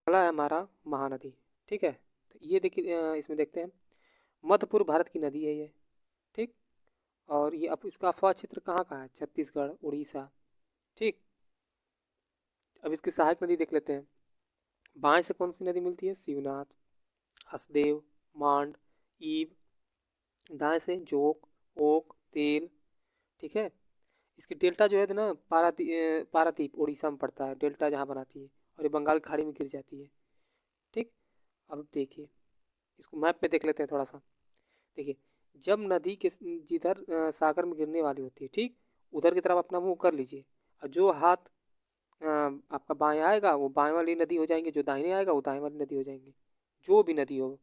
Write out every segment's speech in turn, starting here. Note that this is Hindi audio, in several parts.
अगला है हमारा महानदी। ठीक है, तो ये देखिए, इसमें देखते हैं मध्य पूर्व भारत की नदी है ये। ठीक, और ये अब इसका अफवाह क्षेत्र कहाँ का है? छत्तीसगढ़, उड़ीसा। ठीक, अब इसकी सहायक नदी देख लेते हैं। बाएं से कौन सी नदी मिलती है? शिवनाथ, हसदेव, मांड, ईब। दाएं से जोक, ओक, तेल। ठीक है, इसकी डेल्टा जो है ना, पारादीप उड़ीसा में पड़ता है, डेल्टा जहाँ बनाती है, और ये बंगाल की खाड़ी में गिर जाती है। ठीक, अब देखिए, इसको मैप में देख लेते हैं थोड़ा सा। देखिए, जब नदी के जिधर सागर में गिरने वाली होती है, ठीक, उधर की तरफ अपना मुंह कर लीजिए, और जो हाथ आपका बाएं आएगा वो बाएं वाली नदी हो जाएंगे, जो दाहिने आएगा वो दाएं वाली नदी हो जाएंगे, जो भी नदी हो।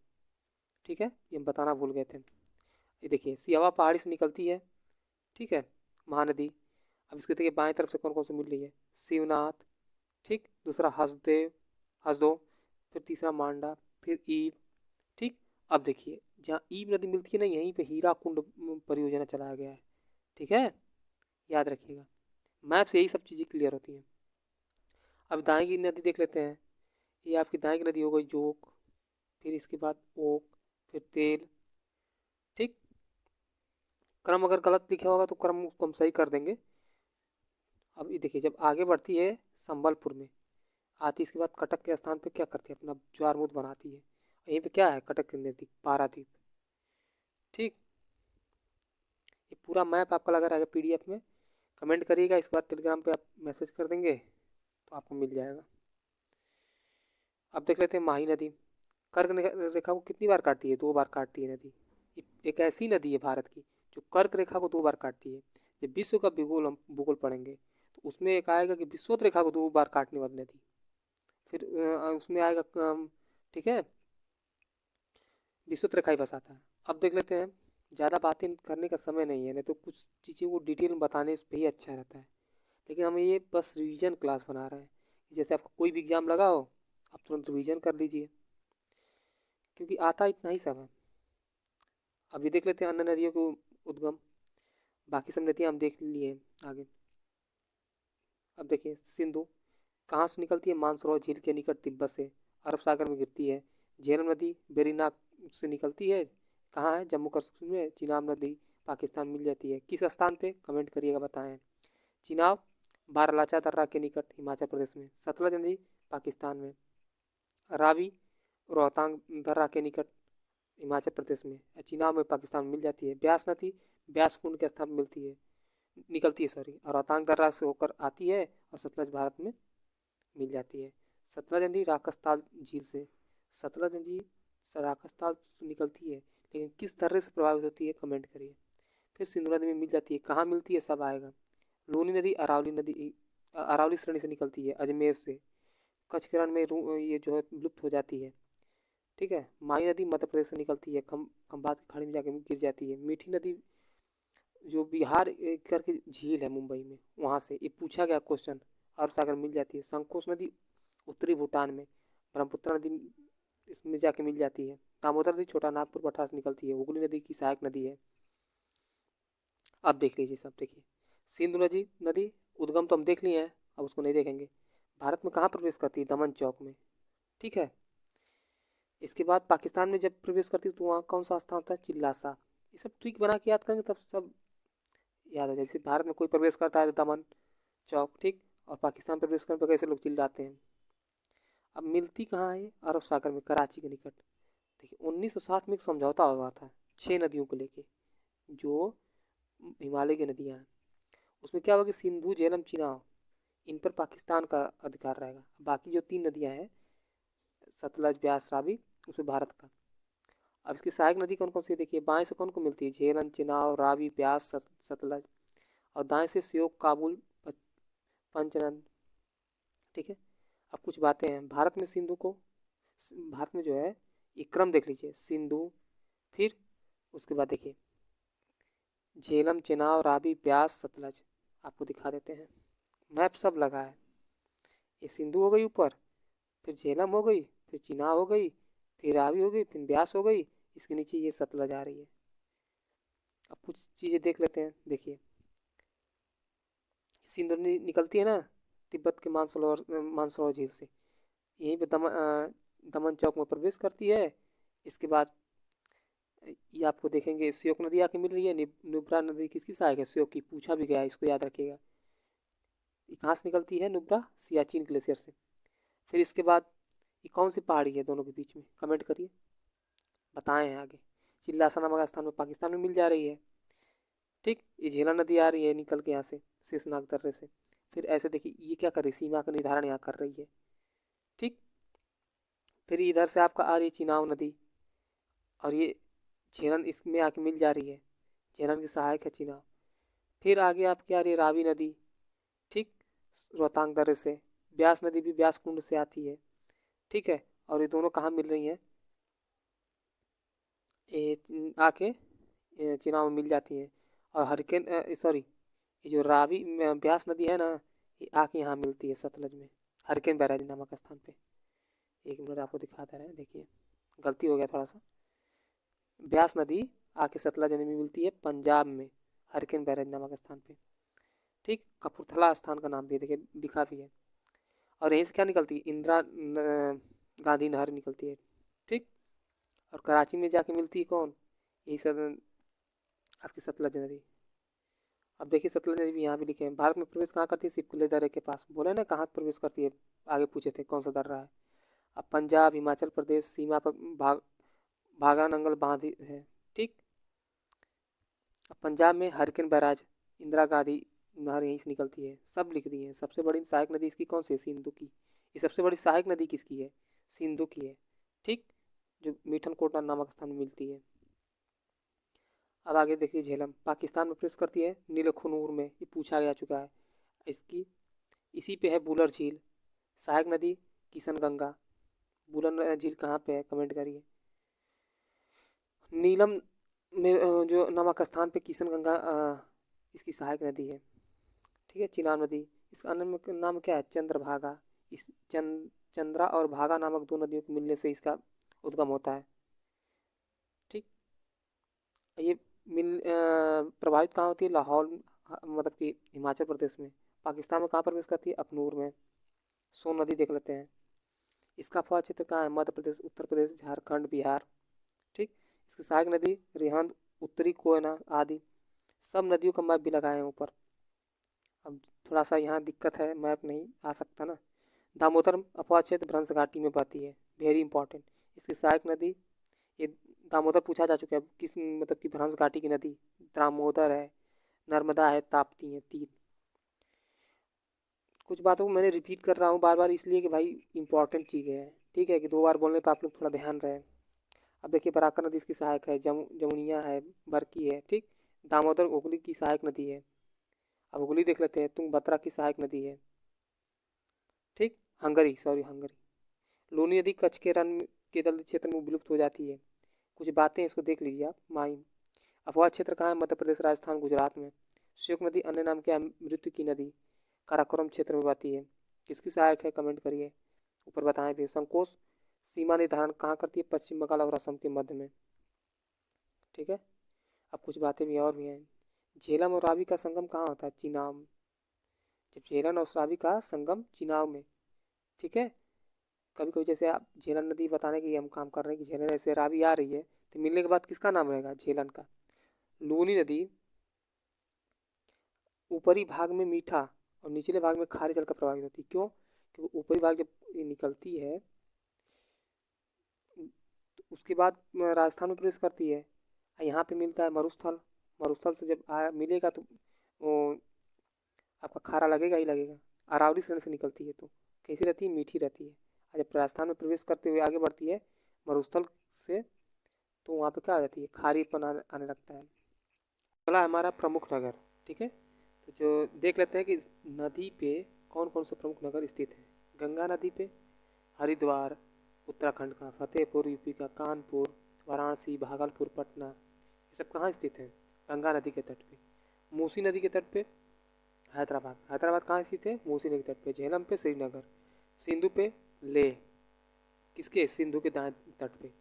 ठीक है, ये हम बताना भूल गए थे। ये देखिए, सियावा पहाड़ी से निकलती है। ठीक है, महानदी। अब इसके देखिए बाएं तरफ से कौन कौन से मिल रही है? शिवनाथ, ठीक, दूसरा हसदेव, हसदो, फिर तीसरा मांडा, फिर ईब। ठीक, अब देखिए, जहाँ ईब नदी मिलती है ना, यहीं पे हीरा कुंड परियोजना चलाया गया है। ठीक है, याद रखिएगा, मैप से यही सब चीज़ें क्लियर होती हैं। अब दाएं की नदी देख लेते हैं। ये आपकी दाएं की नदी हो गई जोक, फिर इसके बाद ओक, फिर तेल। ठीक, क्रम अगर गलत लिखा होगा तो क्रम को हम सही कर देंगे। अब ये देखिए, जब आगे बढ़ती है संबलपुर में आती, इसके बाद कटक के स्थान पे क्या करती है? अपना ज्वारमुख बनाती है। यहीं पे क्या है? कटक के नज़दीक पारादीप। ठीक, ये पूरा मैप आपका लगा रहेगा पीडीएफ में। कमेंट करिएगा, इस बार टेलीग्राम पे आप मैसेज कर देंगे तो आपको मिल जाएगा। अब देख लेते हैं माही नदी। कर्क रेखा को कितनी बार काटती है? 2 बार काटती है नदी। एक ऐसी नदी है भारत की जो कर्क रेखा को 2 बार काटती है। जब विश्व का भूगोल हम भूगोल पढ़ेंगे तो उसमें एक आएगा कि विश्वोत्त रेखा को 2 बार काटने वाली नदी। फिर उसमें आएगा ठीक है, विश्वत्त रेखा ही बस आता है। अब देख लेते हैं, ज़्यादा बातें करने का समय नहीं है, नहीं तो कुछ चीज़ें को डिटेल में बताने पे ही अच्छा रहता है। लेकिन हम ये बस रिवीजन क्लास बना रहे हैं, जैसे आपको कोई भी एग्जाम लगा हो आप तुरंत रिवीजन कर लीजिए, क्योंकि आता इतना ही सब है। अब ये देख लेते हैं अन्य नदियों को उद्गम। बाकी सब नदियाँ हम देख लिए आगे। अब देखिए, सिंधु कहाँ से निकलती है? मानसरोवर झील के निकट तिब्बत से अरब सागर में गिरती है। झेलम नदी बेरीनाग से निकलती है, कहाँ है? जम्मू कश्मीर में। चिनाब नदी पाकिस्तान मिल जाती है, किस स्थान पे? कमेंट करिएगा, बताएं। चिनाब बारालाचा दर्रा के निकट हिमाचल प्रदेश में। सतलज नदी पाकिस्तान में। रावी रोहतांग दर्रा के निकट हिमाचल प्रदेश में। चिनाब में पाकिस्तान में मिल जाती है। ब्यास नदी ब्यास कुंड के स्थान पर मिलती है, निकलती है सॉरी, और रोहतांग दर्रा से होकर आती है और सतलज भारत में मिल जाती है। सतलज नदी राकसताल झील से, सतलज नदी राकसताल से निकलती है, लेकिन किस तरह से प्रभावित होती है? कमेंट करिए। फिर सिंधु नदी में मिल जाती है, कहाँ मिलती है? सब आएगा। लूनी नदी अरावली नदी अरावली श्रेणी से निकलती है, अजमेर से। कच्छ के रण में ये जो है लुप्त हो जाती है। ठीक है, माही नदी मध्य प्रदेश से निकलती है, खंभात की खाड़ी में जाकर गिर जाती है। मीठी नदी जो बिहार करके झील है मुंबई में, वहाँ से ये पूछा गया क्वेश्चन, अरब सागर मिल जाती है। संकोश नदी उत्तरी भूटान में। ब्रह्मपुत्र नदी इसमें जाके मिल जाती है। दामोदर नदी छोटा नागपुर पठार से निकलती है, हुगली नदी की सहायक नदी है। अब देख लीजिए, सब देखिए, सिंधु नदी नदी उद्गम तो हम देख लिए हैं, अब उसको नहीं देखेंगे। भारत में कहाँ प्रवेश करती है? दमन चौक में। ठीक है, इसके बाद पाकिस्तान में जब प्रवेश करती है तो वहाँ कौन सा स्थान होता है? चिल्लासा। ये सब ट्रिक बना के याद करेंगे तब सब याद हो जाए। जैसे भारत में कोई प्रवेश करता है तो दमन चौक, ठीक, और पाकिस्तान प्रवेश करने पर कैसे लोग चिल्लाते हैं। अब मिलती कहाँ है? अरब सागर में, कराची के निकट। देखिए, 1960 में एक समझौता हुआ था 6 नदियों को लेके, जो हिमालय की नदियाँ हैं। उसमें क्या होगा कि सिंधु, झेलम, चिनाब, इन पर पाकिस्तान का अधिकार रहेगा। बाकी जो 3 नदियाँ हैं, सतलज, ब्यास, रावी, उसमें भारत का। अब इसकी सहायक नदी कौन कौन सी है? देखिए, बाएं से कौन को मिलती है? झेलम, चिनाब, रावी, ब्यास, सतलज। और दाएं से श्योक, काबुल, पंचनद। ठीक है, अब कुछ बातें हैं भारत में सिंधु को, भारत में जो है ये क्रम देख लीजिए, सिंधु, फिर उसके बाद देखिए झेलम, चेनाब, रावी, ब्यास, सतलज। आपको दिखा देते हैं, मैप सब लगा है। ये सिंधु हो गई ऊपर, फिर झेलम हो गई, फिर चिनाब हो गई, फिर रावी हो गई, फिर ब्यास हो गई, इसके नीचे ये सतलज आ रही है। अब कुछ चीज़ें देख लेते हैं। देखिए, सिंधु निकलती है ना तिब्बत के मानसरोवर झील से, यहीं पे दमन चौक में प्रवेश करती है। इसके बाद ये आपको देखेंगे श्योक नदी आके मिल रही है। नुब्रा नदी किसकी सहायक है? श्योक की। पूछा भी गया है, इसको याद रखिएगा। ये कहाँ से निकलती है नुब्रा? सियाचिन ग्लेशियर से। फिर इसके बाद ये कौन सी पहाड़ी है दोनों के बीच में? कमेंट करिए, बताएं हैं आगे। चिल्लासा नामक स्थान में पाकिस्तान में मिल जा रही है। ठीक, ये झेला नदी आ रही है निकल के यहाँ से, शेषनाग दर्रे से। फिर ऐसे देखिए ये क्या कर रही है, सीमा का निर्धारण यहाँ कर रही है। ठीक, फिर इधर से आपका आ रही है चिनाव नदी, और ये झेलम इसमें आके मिल जा रही है। झेलम की सहायक है चिनाव। फिर आगे आपकी आ रही है रावी नदी। ठीक, रोहतांग दर्रे से। ब्यास नदी भी ब्यास कुंड से आती है। ठीक है, और ये दोनों कहाँ मिल रही हैं? ये आके चिनाव में मिल जाती हैं। और हरिकेन सॉरी, ये जो रावी ब्यास नदी है ना, ये आके यहाँ मिलती है सतलज में, हरिकेन बैराज नामक स्थान पे। एक मिनट आपको दिखा दे रहे हैं, देखिए गलती हो गया थोड़ा सा। ब्यास नदी आके सतलज नदी में मिलती है पंजाब में, हरिकेन बैराज नामक स्थान पे। ठीक, कपूरथला स्थान का नाम भी है, देखिए लिखा भी है। और यहीं से क्या निकलती है? इंदिरा गांधी नहर निकलती है। ठीक, और कराची में जाके मिलती है कौन? यही सब आपकी सतलज नदी। अब देखिए सतलज नदी भी यहाँ भी लिखे हैं। भारत में प्रवेश कहाँ करती है? सिपकुले दर्रे के पास। बोले ना कहाँ प्रवेश करती है, आगे पूछे थे कौन सा दर्रा है। अब पंजाब हिमाचल प्रदेश सीमा पर भागा नंगल बांध है। ठीक, अब पंजाब में हरिकेन बैराज, इंदिरा गांधी नहर यहीं से निकलती है, सब लिख दिए हैं। सबसे बड़ी सहायक नदी इसकी कौन सी है? सिंधु की। ये सबसे बड़ी सहायक नदी किसकी है? सिंधु की है। ठीक, जो मीठन कोटा नामक स्थान में मिलती है। अब आगे देखिए झेलम पाकिस्तान में प्रवेश करती है नीलखनूर में, ये पूछा जा चुका है। इसकी इसी पे है बुलर झील। सहायक नदी किशन गंगा। बुलर झील कहाँ पे है? कमेंट करिए। नीलम में जो नामक स्थान पे किशन गंगा इसकी सहायक नदी है। ठीक है, चिनाब नदी, इसका अन्य नाम क्या है? चंद्रभागा। इस चंद्रा और भागा नामक दो नदियों के मिलने से इसका उद्गम होता है। ठीक, ये प्रभावित कहाँ होती है? लाहौल, मतलब कि हिमाचल प्रदेश में। पाकिस्तान में कहाँ प्रवेश करती है? अखनूर में। सोन नदी देख लेते हैं। इसका फौज क्षेत्र कहाँ है? मध्य प्रदेश, उत्तर प्रदेश, झारखंड, बिहार। ठीक, इसकी सहायक नदी रिहंद, उत्तरी कोयना आदि। सब नदियों का मैप भी लगाए हैं ऊपर। अब थोड़ा सा यहाँ दिक्कत है, मैप नहीं आ सकता ना। दामोदर अफवाह क्षेत्र भ्रंश घाटी में बहती है, वेरी इंपॉर्टेंट। इसकी सहायक नदी ये दामोदर पूछा जा चुका है, किस मतलब कि भ्रंश घाटी की नदी दामोदर है, नर्मदा है, ताप्ती है, तीन। कुछ बातों को मैंने रिपीट कर रहा हूँ बार बार इसलिए कि भाई इंपॉर्टेंट चीज़ें हैं। ठीक है, कि दो बार बोलने पर आप लोग थोड़ा ध्यान रहे। अब देखिए बराकर नदी इसकी सहायक है, जमुनिया है, बरकी है। ठीक, दामोदर हुगली की सहायक नदी है। अब हुगली देख लेते हैं, तुंगभद्रा की सहायक नदी है। ठीक, हंगरी। लूनी नदी कच्छ के रण के दलदल क्षेत्र में विलुप्त हो जाती है। कुछ बातें इसको देख लीजिए आप। माहिम अफवाह क्षेत्र कहाँ है? मध्य प्रदेश, राजस्थान, गुजरात में। श्योक नदी अन्य नाम क्या है? मृत्यु की नदी, काराकोरम क्षेत्र में बहती है। किसकी सहायक है? कमेंट करिए, ऊपर बताएं भी। संकोच सीमा निर्धारण कहाँ करती है? पश्चिम बंगाल और असम के मध्य में। ठीक है, अब कुछ बातें भी और भी हैं। झेलम और रावी का संगम कहाँ होता है? चिनाब। जब झेलम और रावी का संगम चिनाब में। ठीक है, कभी कभी जैसे आप झेलम नदी बताने की हम काम कर रहे हैं कि झेलम ऐसे रावी आ रही है, तो मिलने के बाद किसका नाम रहेगा? झेलन का। लूनी नदी ऊपरी भाग में मीठा और निचले भाग में खारे जल का प्रवाहित होती है। क्यों? क्योंकि ऊपरी भाग जब ये निकलती है तो उसके बाद राजस्थान में प्रवेश करती है, यहाँ पे मिलता है मरुस्थल। मरुस्थल से जब मिलेगा तो वो आपका खारा लगेगा ही लगेगा। अरावली श्रेणी से निकलती है तो कैसी रहती है? मीठी रहती है। और जब राजस्थान में प्रवेश करते हुए आगे बढ़ती है मरुस्थल से, तो वहाँ पे क्या हो जाती है? खारीपन आने लगता है। अगला है हमारा प्रमुख नगर। ठीक है, तो जो देख लेते हैं कि इस नदी पे कौन कौन से प्रमुख नगर स्थित हैं। गंगा नदी पे हरिद्वार उत्तराखंड का, फतेहपुर यूपी का, कानपुर, वाराणसी, भागलपुर, पटना, ये सब कहाँ स्थित हैं? गंगा नदी के तट पे। मूसी नदी के तट पे हैदराबाद। हैदराबाद कहाँ स्थित है? मूसी नदी के तट पे। झेलम पे श्रीनगर। सिंधु पे लेह, किसके? सिंधु के दाएं तट पे।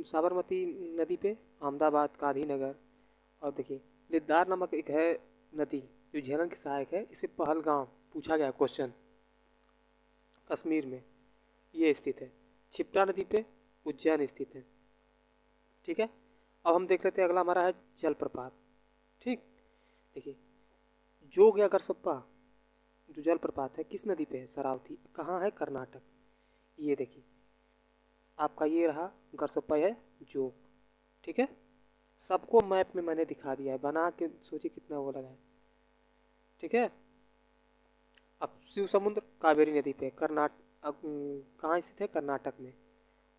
साबरमती नदी पे अहमदाबाद, गांधीनगर। और देखिए लिद्दार नामक एक है नदी जो झेलम की सहायक है, इसे पहलगाम पूछा गया क्वेश्चन। कश्मीर में ये स्थित है। क्षिप्रा नदी पे उज्जैन स्थित है। ठीक है, अब हम देख लेते हैं, अगला हमारा है जलप्रपात। ठीक, देखिए जोग या गरसप्पा जो जलप्रपात है किस नदी पे है? शरावती। कहाँ है? कर्नाटक। ये देखिए आपका ये रहा गरसप्पा है जोग। ठीक है, सबको मैप में मैंने दिखा दिया है बना के, सोचिए कितना वो लगा है। ठीक है, अब शिव समुद्र कावेरी नदी पे कहाँ स्थित है? कर्नाटक में।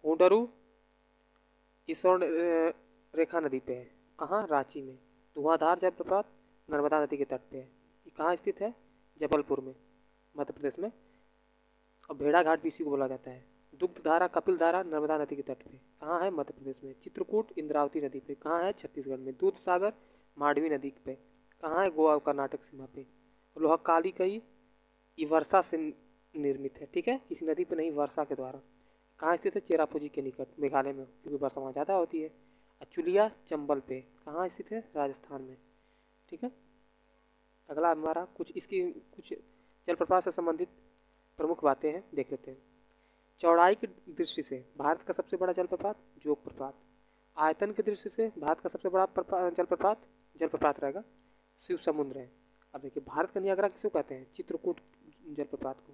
हुंडरू ईश्वर रेखा नदी पे है। कहाँ? रांची में। धुआंधार जलप्रपात नर्मदा नदी के तट पे है। ये कहाँ स्थित है? जबलपुर में, मध्य प्रदेश में। और भेड़ा घाट भी इसी को बोला जाता है। दुग्ध धारा कपिल धारा नर्मदा नदी के तट पे कहाँ है? मध्य प्रदेश में। चित्रकूट इंद्रावती नदी पे कहाँ है? छत्तीसगढ़ में। दूध सागर मांडवी नदी पे कहाँ है? गोवा और कर्नाटक सीमा पे। लोहकाली कई ये वर्षा से निर्मित है। ठीक है, किसी नदी पे नहीं, वर्षा के द्वारा। कहाँ स्थित है? चेरापूंजी के निकट, मेघालय में, क्योंकि वर्षा वहाँ ज़्यादा होती है। चुलिया चंबल पे कहाँ स्थित है? राजस्थान में। ठीक है, अगला हमारा कुछ जलप्रपात से संबंधित प्रमुख बातें हैं, देख लेते हैं। चौड़ाई की दृष्टि से भारत का सबसे बड़ा जलप्रपात जोग प्रपात। आयतन की दृष्टि से भारत का सबसे बड़ा जलप्रपात रहेगा शिव समुद्र है। अब देखिए भारत का नियाग्रा किसको कहते हैं? चित्रकूट जलप्रपात को।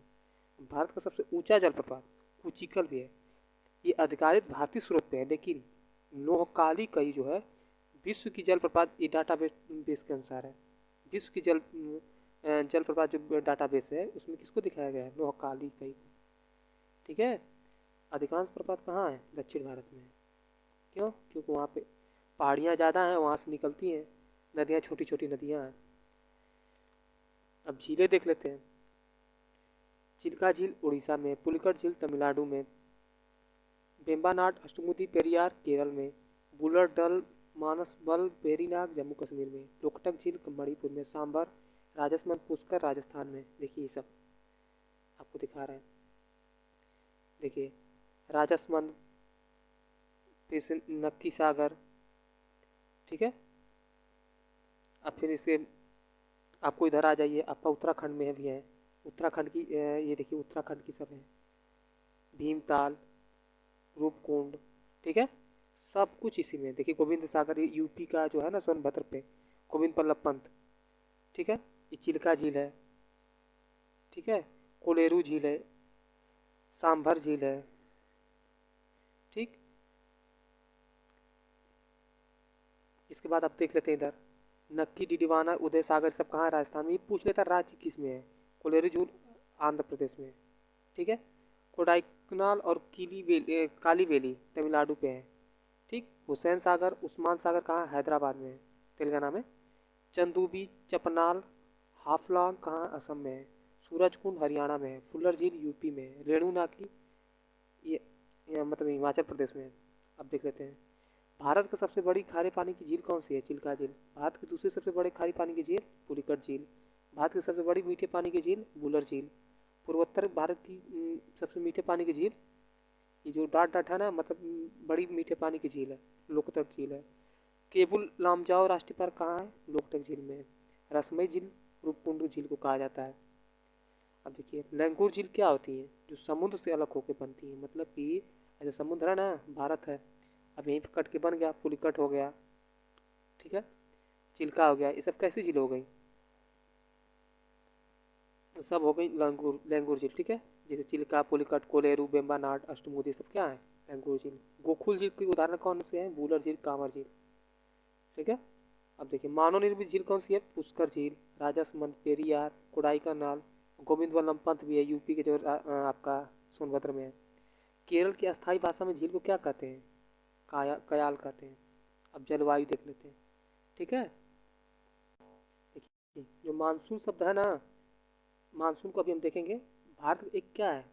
भारत का सबसे ऊंचा जलप्रपात कुचिकल भी है। ये आधिकारिक भारतीय स्रोत पे है, लेकिन नोहकाली कई जो है विश्व की जलप्रपात ये बेस के अनुसार है। विश्व की जलप्रपात जो डाटाबेस है उसमें किसको दिखाया गया है? नोहकाली कई को। ठीक है, अधिकांश प्रपात कहाँ है? दक्षिण भारत में। क्यों? क्योंकि वहाँ पे पहाड़ियाँ ज़्यादा हैं, वहाँ से निकलती हैं नदियाँ, छोटी छोटी नदियाँ हैं। अब झीलें देख लेते हैं। चिल्का झील उड़ीसा में, पुलिकट झील तमिलनाडु में, वेम्बानाड अष्टमुदी पेरियार केरल में, बुलर डल मानसबल वेरीनाग जम्मू कश्मीर में, लोकटक झील मणिपुर में, सांबर राजसमंद पुष्कर राजस्थान में। देखिए ये सब आपको दिखा रहे हैं। देखिए राजसमंद, फिर से नक्की सागर। ठीक है, अब फिर इसके आपको इधर आ जाइए, आपका उत्तराखंड में भी है। उत्तराखंड की ये देखिए उत्तराखंड की सब है। भीमताल, रूपकुंड। ठीक है, सब कुछ इसी में। देखिए गोविंद सागर यूपी का जो है ना सोनभद्र पे, गोविंद बल्लभ पंत। ठीक है, ये चिल्का झील है। ठीक है, कोलेरू झील है, सांभर झील है। ठीक, इसके बाद आप देख लेते हैं इधर नक्की डिडवाना उदय सागर सब कहाँ है? राजस्थान में। ये पूछ लेता राज्य किस में है? कोलेरू झील आंध्र प्रदेश में। ठीक है, कोडाइकनाल और काली वैली तमिलनाडु पे है। ठीक, हुसैन सागर उस्मान सागर कहाँ? हैदराबाद में है, तेलंगाना में। चंदूबी चपनाल हाफलॉन्ग कहाँ? असम में है। सूरजकुंड हरियाणा में है। फुलर झील यूपी में है। रेणुनाकी ये मतलब हिमाचल प्रदेश में है। अब देख लेते हैं भारत की सबसे बड़ी खारे पानी की झील कौन सी है? चिल्का झील। भारत की दूसरी सबसे बड़ी खारी पानी की झील पुलिकट झील। भारत की सबसे बड़ी मीठे पानी की झील बुलर झील। पूर्वोत्तर भारत की सबसे मीठे पानी की झील, ये जो डाट डाट है ना, मतलब बड़ी मीठे पानी की झील है, लोकतक झील है। केबुल लामजाओ राष्ट्रीय पार्क कहाँ है? लोकतक झील में है। रसमई झील रूपकुंड झील को कहा जाता है। अब देखिए लैंगूर झील क्या होती है? जो समुद्र से अलग होकर बनती है, मतलब कि ऐसे समुद्र है ना, भारत है, अब यहीं पर कट के बन गया, पुलिकट हो गया। ठीक है, चिल्का हो गया, ये सब कैसी झील हो गई? सब हो गई लैंगूर झील। ठीक है, जैसे चिल्का पुलिकट कोलेरू बेम्बानाड अष्टमुदी सब क्या है? लैंगूर झील। गोकुल झील के उदाहरण कौन से हैं? बूलर झील कांवर झील। ठीक है, अब देखिए मानव निर्मित झील कौन सी है? पुष्कर झील, राजसमंद, पेरियार, कोडाईकनाल, गोविंद वल्लभ पंत भी है यूपी के जो आपका सोनभद्र में है। केरल की अस्थायी भाषा में झील को क्या कहते हैं? कयाल कहते हैं। अब जलवायु देख लेते हैं। ठीक है, देखिए जो मानसून शब्द है ना, मानसून को अभी हम देखेंगे। भारत एक क्या है,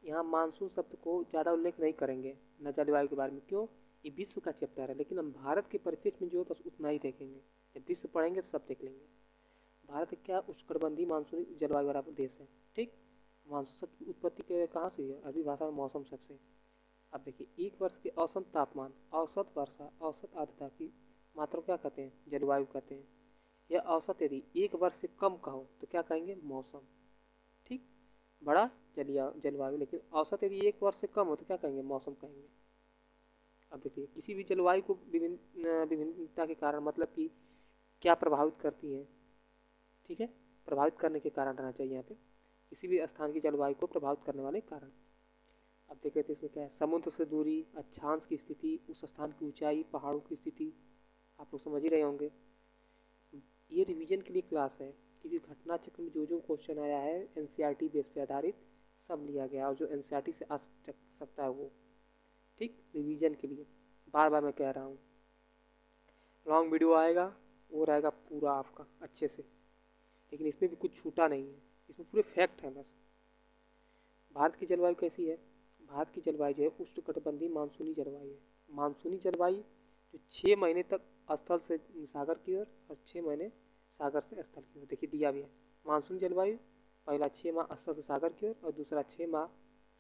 यहाँ मानसून शब्द को ज़्यादा उल्लेख नहीं करेंगे न जलवायु के बारे में। क्यों? ये विश्व का चैप्टर है, लेकिन हम भारत के परिप्रेक्ष्य में जो है बस उतना ही देखेंगे। जब विश्व पढ़ेंगे सब देख लेंगे। भारत एक क्या उष्णकटिबंधीय मानसूनी जलवायु वाला देश है। ठीक, मानसून शब्द की उत्पत्ति कहाँ से हुई है? अरबी भाषा में मौसम शब्द से। अब देखिए एक वर्ष के औसत तापमान, औसत वर्षा, औसत आर्द्रता की मात्रा को क्या कहते हैं? जलवायु कहते हैं। यह औसत यदि एक वर्ष से कम का हो तो क्या कहेंगे? मौसम। ठीक, बड़ा जलवायु। लेकिन औसत यदि 1 वर्ष से कम हो तो क्या कहेंगे? मौसम कहेंगे। अब देखिए, किसी भी जलवायु को विभिन्नता के कारण, मतलब कि क्या प्रभावित करती है, ठीक है, प्रभावित करने के कारण रहना चाहिए यहाँ पे, किसी भी स्थान की जलवायु को प्रभावित करने वाले कारण। अब देख लेते हैं इसमें क्या है। समुद्र से दूरी, अक्षांश की स्थिति, उस स्थान की ऊंचाई, पहाड़ों की स्थिति, आप लोग समझ ही रहे होंगे। ये रिवीजन के लिए क्लास है, क्योंकि घटना चक्र में जो जो क्वेश्चन आया है एनसीईआरटी बेस पे आधारित सब लिया गया, और जो एनसीईआरटी से आ सकता है वो, ठीक, रिवीजन के लिए। बार बार मैं कह रहा हूँ, लॉन्ग वीडियो आएगा, वो रहेगा पूरा आपका अच्छे से, लेकिन इसमें भी कुछ छूटा नहीं है, इसमें पूरे फैक्ट हैं बस। भारत की जलवायु कैसी है? भारत की जलवायु जो है उष्णकटिबंधीय मानसूनी जलवायु है। मानसूनी जलवायु जो 6 महीने तक स्थल से सागर की ओर और 6 महीने सागर से स्थल की ओर, देखिए दिया भी है। मानसूनी जलवायु पहला 6 माह स्थल से सागर की ओर और दूसरा 6 माह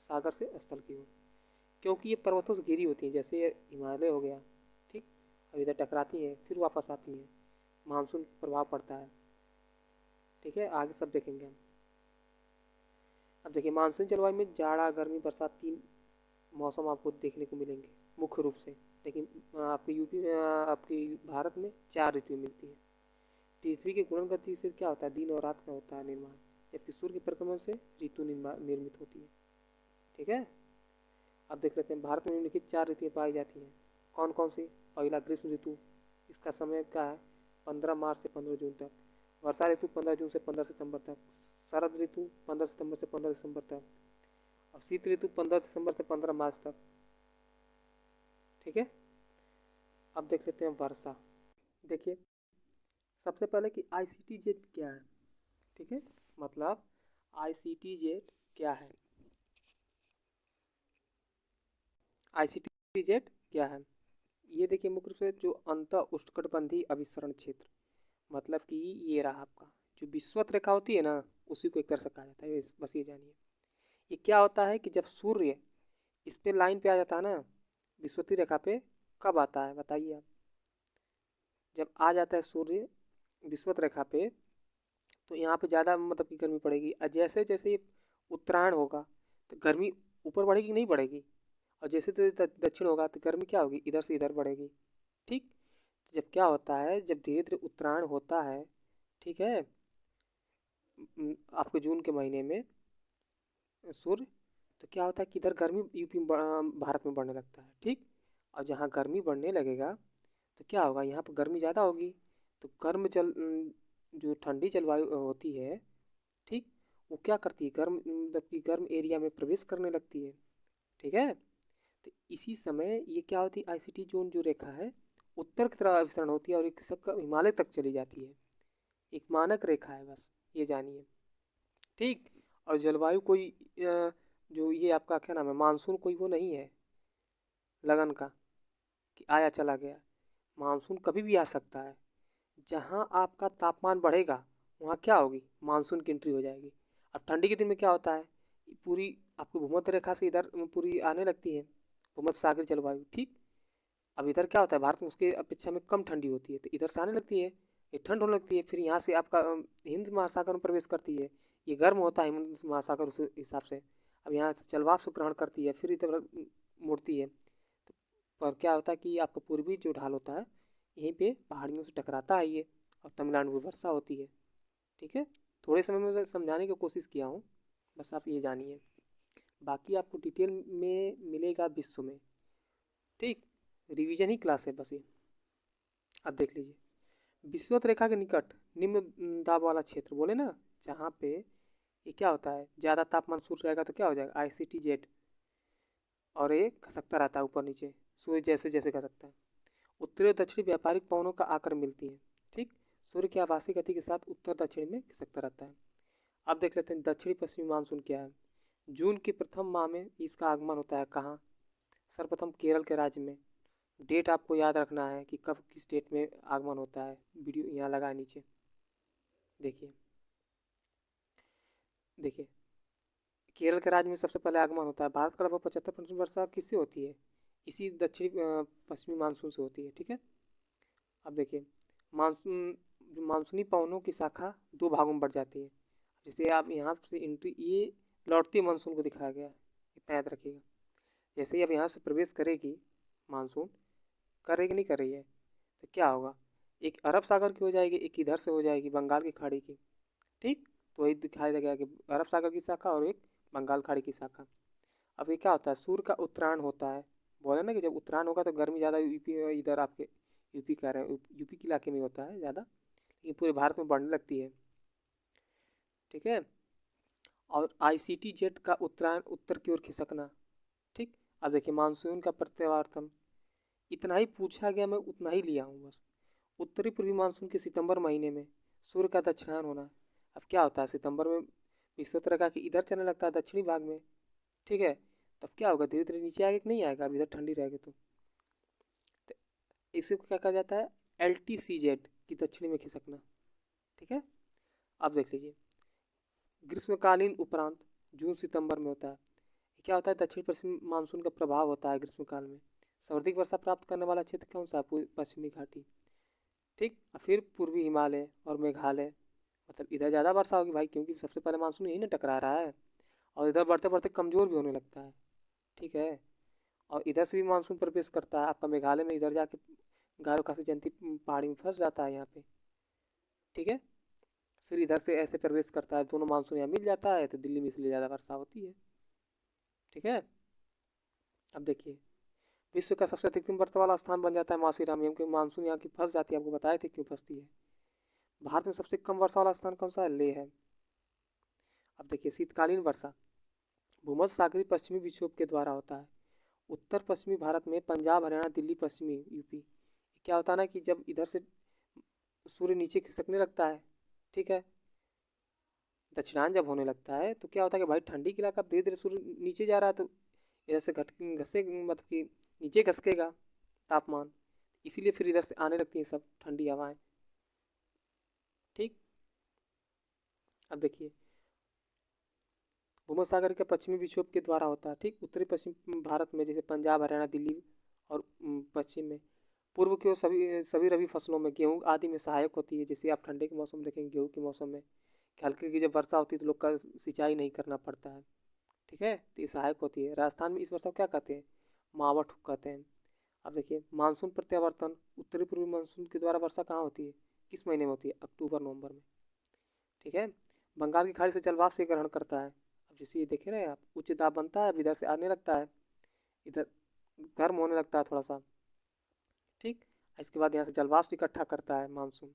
सागर से स्थल की ओर, क्योंकि ये पर्वतों से घिरी होती हैं, जैसे ये हिमालय हो गया, ठीक, अब इधर टकराती हैं फिर वापस आती हैं, मानसून प्रभाव पड़ता है, ठीक है, आगे सब देखेंगे हम। अब देखिए, मानसून जलवायु में जाड़ा, गर्मी, बरसात 3 मौसम आपको देखने को मिलेंगे मुख्य रूप से। लेकिन आपके यूपी में, आपके भारत में 4 ऋतुएं मिलती हैं। पृथ्वी के घूर्णन गति से क्या होता है? दिन और रात का होता है निर्माण, जबकि सूर्य के परिक्रमण से ऋतु निर्मित होती है, ठीक है। अब देख लेते हैं, भारत में निम्नलिखित 4 ऋतुएं पाई जाती हैं, कौन कौन सी? पहला ग्रीष्म ऋतु, इसका समय क्या है? 15 मार्च से 15 जून तक। वर्षा ऋतु 15 जून से 15 सितंबर तक। शरद ऋतु 15 सितंबर से 15 दिसंबर तक। और शीत ऋतु 15 दिसंबर से 15 मार्च तक, ठीक है। अब देख लेते हैं वर्षा। देखिए, सबसे पहले कि आईसीटीजेड क्या है, ठीक है, मतलब आईसीटीजेड क्या है? आईसीटीजेड क्या है? ये देखिए, मुख्य रूप से जो अंत उष्णकटिबंधीय अभिसरण क्षेत्र, मतलब कि ये रहा आपका जो विषुवत रेखा होती है ना, उसी को एक तरह से कहा जाता है, बस ये जानिए। ये क्या होता है कि जब सूर्य इस पे लाइन पे आ जाता है ना, विषुवतीय रेखा पे, कब आता है बताइए आप? जब आ जाता है सूर्य विषुवत रेखा पे, तो यहाँ पे ज़्यादा मतलब कि गर्मी पड़ेगी, और जैसे जैसे उत्तरायण होगा तो गर्मी ऊपर बढ़ेगी कि नहीं बढ़ेगी, और जैसे जैसे दक्षिण होगा तो गर्मी क्या होगी? इधर से इधर बढ़ेगी, ठीक। तो जब क्या होता है, जब धीरे धीरे उत्तरायण होता है, ठीक है, आपके जून के महीने में सूर्य, तो क्या होता है कि इधर गर्मी यूपी में भारत में बढ़ने लगता है, ठीक। और जहाँ गर्मी बढ़ने लगेगा तो क्या होगा? यहाँ पर गर्मी ज़्यादा होगी, तो जो ठंडी जलवायु होती है, ठीक, वो क्या करती है? गर्म मतलब कि गर्म एरिया में प्रवेश करने लगती है, ठीक है। तो इसी समय ये क्या होती है? आईसीटी जोन जो रेखा है उत्तर की तरफ अभिसरण होती है और एक सब हिमालय तक चली जाती है, एक मानक रेखा है, बस ये जानिए, ठीक। और जलवायु कोई जो ये आपका क्या नाम है, मानसून कोई वो नहीं है लगन का कि आया चला गया। मानसून कभी भी आ सकता है। जहाँ आपका तापमान बढ़ेगा वहाँ क्या होगी? मानसून की एंट्री हो जाएगी। अब ठंडी के दिन में क्या होता है? पूरी आपको भूमध्य रेखा से इधर पूरी आने लगती है भूमध्य सागरीय जलवायु, ठीक। अब इधर क्या होता है, भारत में उसके अपेक्षा में कम ठंडी होती है, तो इधर से आने लगती है, ये ठंड होने लगती है, फिर यहाँ से आपका हिंद महासागर में प्रवेश करती है, ये गर्म होता है हिंद महासागर उस हिसाब से। अब यहाँ से जलवाष्प से ग्रहण करती है, फिर इधर मुड़ती है, तो पर क्या होता है कि आपका पूर्वी जो ढाल होता है यहीं पे पहाड़ियों से टकराता है ये, और तमिलनाडु में वर्षा होती है, ठीक है। थोड़े समय में समझाने की कोशिश किया हूँ, बस आप ये जानिए, बाकी आपको डिटेल में मिलेगा विश्व में, ठीक। रिवीजन ही क्लास है बस ये। अब देख लीजिए, विषुवत रेखा के निकट निम्न दाब वाला क्षेत्र बोले ना, जहाँ पे ये क्या होता है, ज़्यादा तापमान सूर्य रहेगा तो क्या हो जाएगा? आईसीटी जेड, और ये खसकता रहता है ऊपर नीचे, सूर्य जैसे जैसे खसकता है। उत्तरी और दक्षिणी व्यापारिक पवनों का आकर मिलती है, ठीक। सूर्य की आभासी गति के साथ उत्तर दक्षिण में खिसकता रहता है। अब देख लेते हैं दक्षिणी पश्चिमी मानसून क्या है। जून के प्रथम माह में इसका आगमन होता है कहाँ? सर्वप्रथम केरल के राज्य में। डेट आपको याद रखना है कि कब किस डेट में आगमन होता है, वीडियो यहाँ लगा है नीचे, देखिए। देखिए, केरल के राज्य में सबसे पहले आगमन होता है। भारत का लगभग 75% वर्षा किससे होती है? इसी दक्षिणी पश्चिमी मानसून से होती है, ठीक है। अब देखिए, मानसून मानसूनी पवनों की शाखा 2 भागों में बढ़ जाती है। जैसे आप यहाँ से एंट्री, ये लौटती मानसून को दिखाया गया है, इतना याद रखिएगा। जैसे ही अब यहाँ से प्रवेश करेगी मानसून, करेगी नहीं कर रही है, तो क्या होगा, एक अरब सागर की हो जाएगी, एक इधर से हो जाएगी बंगाल की खाड़ी की। ठीक, तो वही दिखाई देगा कि अरब सागर की शाखा और एक बंगाल खाड़ी की शाखा। अब ये क्या होता है, सूर्य का उत्तरायण होता है। बोले ना कि जब उत्तरायण होगा तो गर्मी ज़्यादा यूपी, इधर आपके यूपी कह रहे हैं, यूपी के इलाके में होता है ज़्यादा, लेकिन पूरे भारत में बढ़ने लगती है। ठीक है, और आईसीटी जेट का उत्तरायण उत्तर की ओर खिसकना। ठीक, अब देखिए मानसून का प्रत्यावर्तन, इतना ही पूछा गया, मैं उतना ही लिया हूँ बस। उत्तरी पूर्वी मानसून के सितंबर महीने में सूर्य का दक्षिणायन होना। अब क्या होता है, सितंबर में विषुवत रेखा के इधर चलने लगता है दक्षिणी भाग में। ठीक है, तब क्या होगा, धीरे धीरे नीचे आएगा कि नहीं आएगा, अब इधर ठंडी रहेगी तो इसी को क्या कहा जाता है, एल टी सी जेड की दक्षिणी में खिसकना। ठीक है, अब देख लीजिए ग्रीष्मकालीन उपरांत जून सितंबर में होता है। ये क्या होता है, दक्षिण पश्चिम मानसून का प्रभाव होता है ग्रीष्मकाल में। सर्वाधिक वर्षा प्राप्त करने वाला क्षेत्र कौन सा है, पश्चिमी घाटी। ठीक, और फिर पूर्वी हिमालय और मेघालय, मतलब इधर ज़्यादा वर्षा होगी भाई, क्योंकि सबसे पहले मानसून यही ना टकरा रहा है, और इधर बढ़ते बढ़ते कमज़ोर भी होने लगता है। ठीक है, और इधर से भी मानसून प्रवेश करता है आपका मेघालय में, इधर जाके गारो खासी जयंती पहाड़ी में फंस जाता है यहाँ पे। ठीक है, फिर इधर से ऐसे प्रवेश करता है, दोनों मानसून यहाँ मिल जाता है, तो दिल्ली में इसलिए ज़्यादा वर्षा होती है। ठीक है, अब देखिए विश्व का सबसे अधिकतम वर्षा वाला स्थान बन जाता है मासीराम, क्योंकि मानसून यहाँ की फंस जाती है, आपको बताए थे क्यों फंसती है। भारत में सबसे कम वर्षा वाला स्थान कौन सा है, लेह है। अब देखिए शीतकालीन वर्षा भूमध्य सागरीय पश्चिमी विक्षोभ के द्वारा होता है। उत्तर पश्चिमी भारत में पंजाब हरियाणा दिल्ली पश्चिमी यूपी, क्या होता है ना कि जब इधर से सूर्य नीचे खिसकने लगता है, ठीक है, दक्षिणायन जब होने लगता है, तो क्या होता है कि भाई ठंडी के इलाका धीरे धीरे सूर्य नीचे जा रहा है, तो इधर से घट घसे मतलब कि नीचे घसकेगा तापमान, इसीलिए फिर इधर से आने लगती हैं सब ठंडी हवाएं। ठीक, अब देखिए भूमध्य सागर के पश्चिमी विक्षोभ के द्वारा होता है। ठीक, उत्तरी पश्चिम भारत में जैसे पंजाब हरियाणा दिल्ली और पश्चिम में पूर्व की ओर सभी सभी रबी फसलों में गेहूँ आदि में सहायक होती है। जैसे आप ठंडे के मौसम में देखेंगे, गेहूँ के मौसम में कि हल्की की जब वर्षा होती है तो लोग का सिंचाई नहीं करना पड़ता है। ठीक है, तो ये सहायक होती है। राजस्थान में इस वर्षा को क्या कहते हैं, मावठ कहते हैं। अब देखिए मानसून प्रत्यावर्तन उत्तरी पूर्वी मानसून के द्वारा वर्षा कहाँ होती है, किस महीने में होती है, अक्टूबर नवंबर में। ठीक है, बंगाल की खाड़ी से जलवाष्प से ग्रहण करता है। अब जैसे ये देखे रहे हैं आप, उच्च दाब बनता है, अब इधर से आने लगता है, इधर गर्म होने लगता है थोड़ा सा। ठीक, इसके बाद यहाँ से जलवाष्प इकट्ठा करता है मानसून,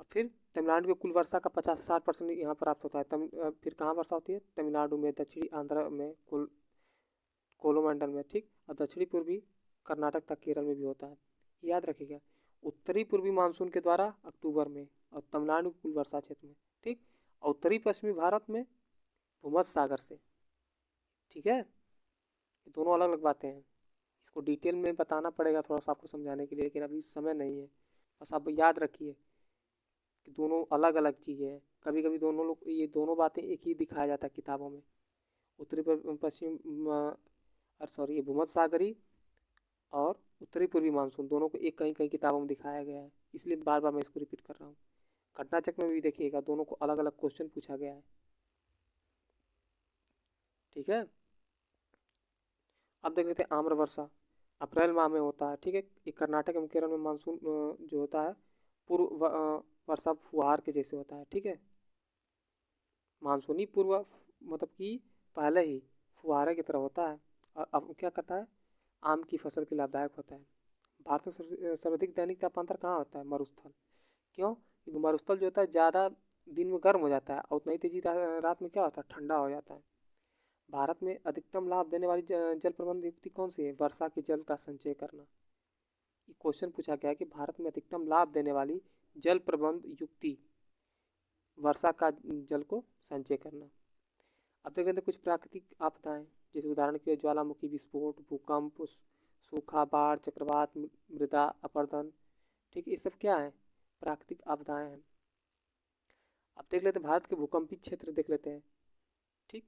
और फिर तमिलनाडु की कुल वर्षा का 50 से 60% यहाँ प्राप्त होता है। फिर कहाँ वर्षा होती है, तमिलनाडु में, दक्षिणी आंध्र में, कोलोमंडल में। ठीक, और दक्षिणी पूर्वी कर्नाटक तक केरल में भी होता है। याद रखिएगा, उत्तरी पूर्वी मानसून के द्वारा अक्टूबर में, और तमिलनाडु की कुल वर्षा क्षेत्र में। ठीक, और उत्तरी पश्चिमी भारत में भूमध्य सागर से। ठीक है, ये दोनों अलग अलग बातें हैं, इसको डिटेल में बताना पड़ेगा थोड़ा सा आपको समझाने के लिए, लेकिन अभी समय नहीं है। बस आप याद रखिए कि दोनों अलग अलग चीज़ें हैं। कभी कभी दोनों लोग ये दोनों बातें एक ही दिखाया जाता है किताबों में, उत्तरी पश्चिम सॉरी ये भूमध्य सागरी और उत्तरी पूर्वी मानसून दोनों को एक कहीं कहीं किताबों में दिखाया गया है, इसलिए बार बार मैं इसको रिपीट कर रहा हूँ। घटना चक्र में भी देखिएगा दोनों को अलग अलग क्वेश्चन पूछा गया है। ठीक है, अब देख लेते हैं आम्र वर्षा अप्रैल माह में होता है। ठीक है, ये कर्नाटक एवं केरल में मानसून जो होता है वर्षा फुहार के जैसे होता है। ठीक है, मानसूनी पूर्व मतलब कि पहले ही फुहारे की तरह होता है, और अब क्या करता है, आम की फसल के लाभदायक होता है। भारत में सर्वाधिक दैनिक तापमान कहाँ होता है, मरुस्थल। क्यों, क्योंकि मरुस्थल जो होता है ज़्यादा दिन में गर्म हो जाता है, और उतना ही तेजी रात में क्या होता है, ठंडा हो जाता है। भारत में अधिकतम लाभ देने वाली जल प्रबंध युक्ति कौन सी है, वर्षा के जल का संचय करना। ये क्वेश्चन पूछा गया है कि भारत में अधिकतम लाभ देने वाली जल प्रबंध युक्ति वर्षा का जल को संचय करना। अब देख लेते हैं कुछ प्राकृतिक आपदाएं, जैसे उदाहरण के लिए ज्वालामुखी विस्फोट, भूकंप, सूखा, बाढ़, चक्रवात, मृदा अपरदन। ठीक है, ये सब क्या है, प्राकृतिक आपदाएं हैं। अब देख लेते हैं भारत के भूकंपी क्षेत्र देख लेते हैं। ठीक,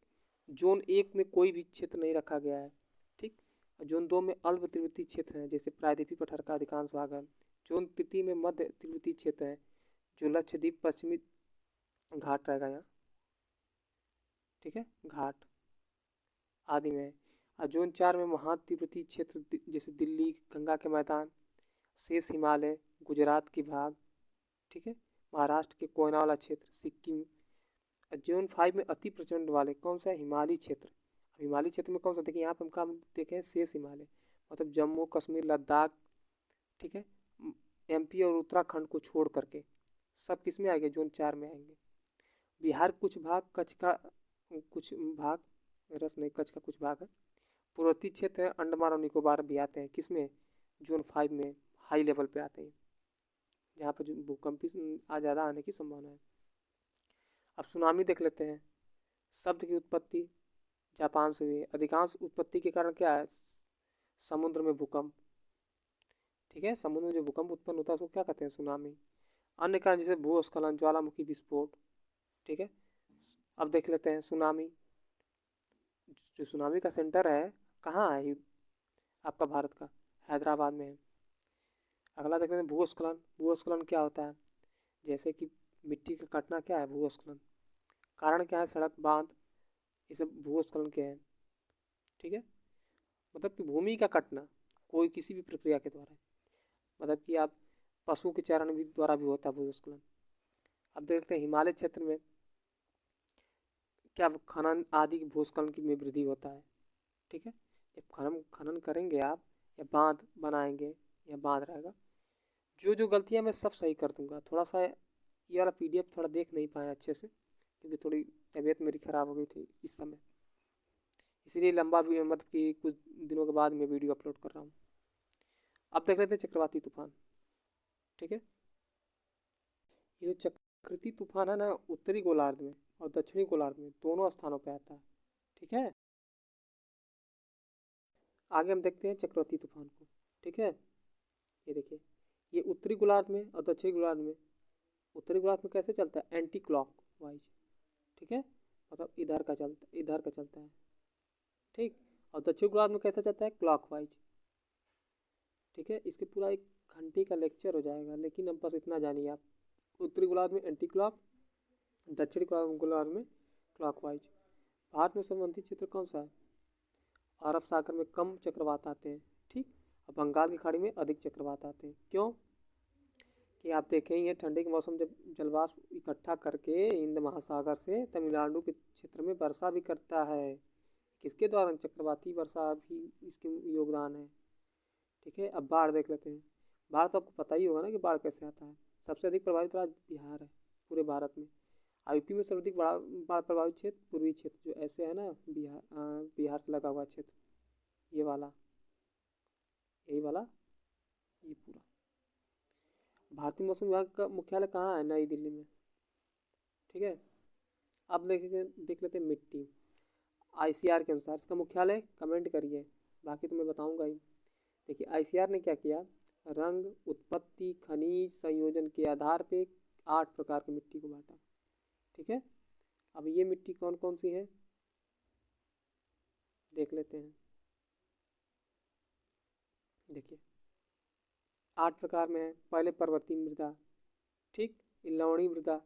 जोन 1 में कोई भी क्षेत्र नहीं रखा गया है। ठीक, जोन 2 में अल्प तीव्रती क्षेत्र हैं, जैसे प्रायद्वीपीय पठार का अधिकांश भाग है। जोन 3 में मध्य तीव्रती क्षेत्र है, जो लक्षद्वीप पश्चिमी घाट रहेगा यहाँ। ठीक है, घाट आदि में है। और जोन 4 में महातिब्बती क्षेत्र जैसे दिल्ली, गंगा के मैदान, शेष हिमालय, गुजरात की भाग, ठीक है, महाराष्ट्र के कोयना वाला क्षेत्र, सिक्किम। जोन 5 में अति प्रचंड वाले कौन सा है? हिमालयी क्षेत्र। अब हिमालयी क्षेत्र में कौन सा? देखिए यहाँ पे हम काम देखें शेष हिमालय, मतलब जम्मू कश्मीर लद्दाख, ठीक है, एमपी और उत्तराखंड को छोड़ करके सब किस में आएंगे? जोन 4 में आएंगे। बिहार कुछ भाग, कच्छ का कुछ भाग, रस नहीं, कच्छ का कुछ भाग है। पूर्वोत्तर क्षेत्र है, अंडमान और निकोबार भी आते हैं किस में? जोन 5 में हाई लेवल पे आते हैं, जहाँ पर जो भूकंप ज़्यादा आने की संभावना है। अब सुनामी देख लेते हैं। शब्द की उत्पत्ति जापान से हुई है। अधिकांश उत्पत्ति के कारण क्या है? समुद्र में भूकंप, ठीक है, समुद्र में जो भूकंप उत्पन्न होता है उसको क्या कहते हैं? सुनामी। अन्य कारण जैसे भूस्खलन, ज्वालामुखी विस्फोट, ठीक है। अब देख लेते हैं सुनामी। जो सुनामी का सेंटर है कहाँ है आपका भारत का? हैदराबाद में है। अगला देख लेते हैं भूस्खलन। भूस्खलन क्या होता है? जैसे कि मिट्टी का कटना क्या है? भूस्खलन। कारण क्या है? सड़क, बांध, ये सब भूस्खलन के हैं, ठीक है। मतलब कि भूमि का कटना कोई किसी भी प्रक्रिया के द्वारा, मतलब कि आप पशु के चारण भी द्वारा भी होता है भूस्खलन। अब देखते हैं हिमालय क्षेत्र में क्या खनन आदि भूस्खलन की में वृद्धि होता है, ठीक है। जब खनन खनन करेंगे आप या बांध बनाएंगे या बांध रहेगा, जो जो गलतियां मैं सब सही कर दूंगा। थोड़ा सा ये वाला पीडीएफ थोड़ा देख नहीं पाया अच्छे से, क्योंकि थोड़ी तबीयत मेरी ख़राब हो गई थी इस समय, इसीलिए लंबा वीडियो, मतलब कि कुछ दिनों के बाद मैं वीडियो अपलोड कर रहा हूँ। अब देख लेते हैं चक्रवाती तूफान, ठीक है। ये जो चक्रवाती तूफान है ना, उत्तरी गोलार्ध में और दक्षिणी गोलार्ध में दोनों स्थानों पे आता है, ठीक है। आगे हम देखते हैं चक्रवाती तूफान को, ठीक है। ये देखिए, ये उत्तरी गोलार्ध में और दक्षिणी गोलार्ध में। उत्तरी गोलार्ध में कैसे चलता है? एंटी क्लॉक वाइज, ठीक है, मतलब इधर का चलता है, ठीक। और दक्षिण गोलार्ध में कैसे चलता है? क्लॉक वाइज, ठीक है। इसके पूरा एक घंटे का लेक्चर हो जाएगा, लेकिन अब बस इतना जानिए आप। उत्तरी गोलार्ध में एंटी क्लॉक, दक्षिणी गोलार्ध में क्लॉक वाइज। भारत में संबंधित क्षेत्र कौन सा है? अरब सागर में कम चक्रवात आते हैं, ठीक। और बंगाल की खाड़ी में अधिक चक्रवात आते हैं। क्यों? कि आप देखें, ये ठंडी के मौसम जब जलवाष्प इकट्ठा करके हिंद महासागर से तमिलनाडु के क्षेत्र में वर्षा भी करता है। किसके द्वारा? चक्रवाती वर्षा भी इसके योगदान है, ठीक है। अब बाढ़ देख लेते हैं। बाढ़ तो आपको पता ही होगा ना कि बाढ़ कैसे आता है। सबसे अधिक प्रभावित राज्य बिहार है पूरे भारत में। यूपी में सर्वाधिक बाढ़ प्रभावित क्षेत्र पूर्वी क्षेत्र, जो ऐसे है ना, बिहार से लगा हुआ क्षेत्र, ये वाला, यही वाला, ये पूरा। भारतीय मौसम विभाग का मुख्यालय कहाँ है? नई दिल्ली में, ठीक है। अब देख लेते हैं मिट्टी। आईसीआर के अनुसार इसका मुख्यालय, कमेंट करिए, बाकी तो मैं बताऊंगा ही। देखिए आईसीआर ने क्या किया, रंग, उत्पत्ति, खनिज संयोजन के आधार पे 8 प्रकार की मिट्टी को बांटा, ठीक है। अब ये मिट्टी कौन कौन सी है देख लेते हैं। देखिए 8 प्रकार में है। पहले पर्वतीय मृदा, ठीक, ये लवणीय मृदा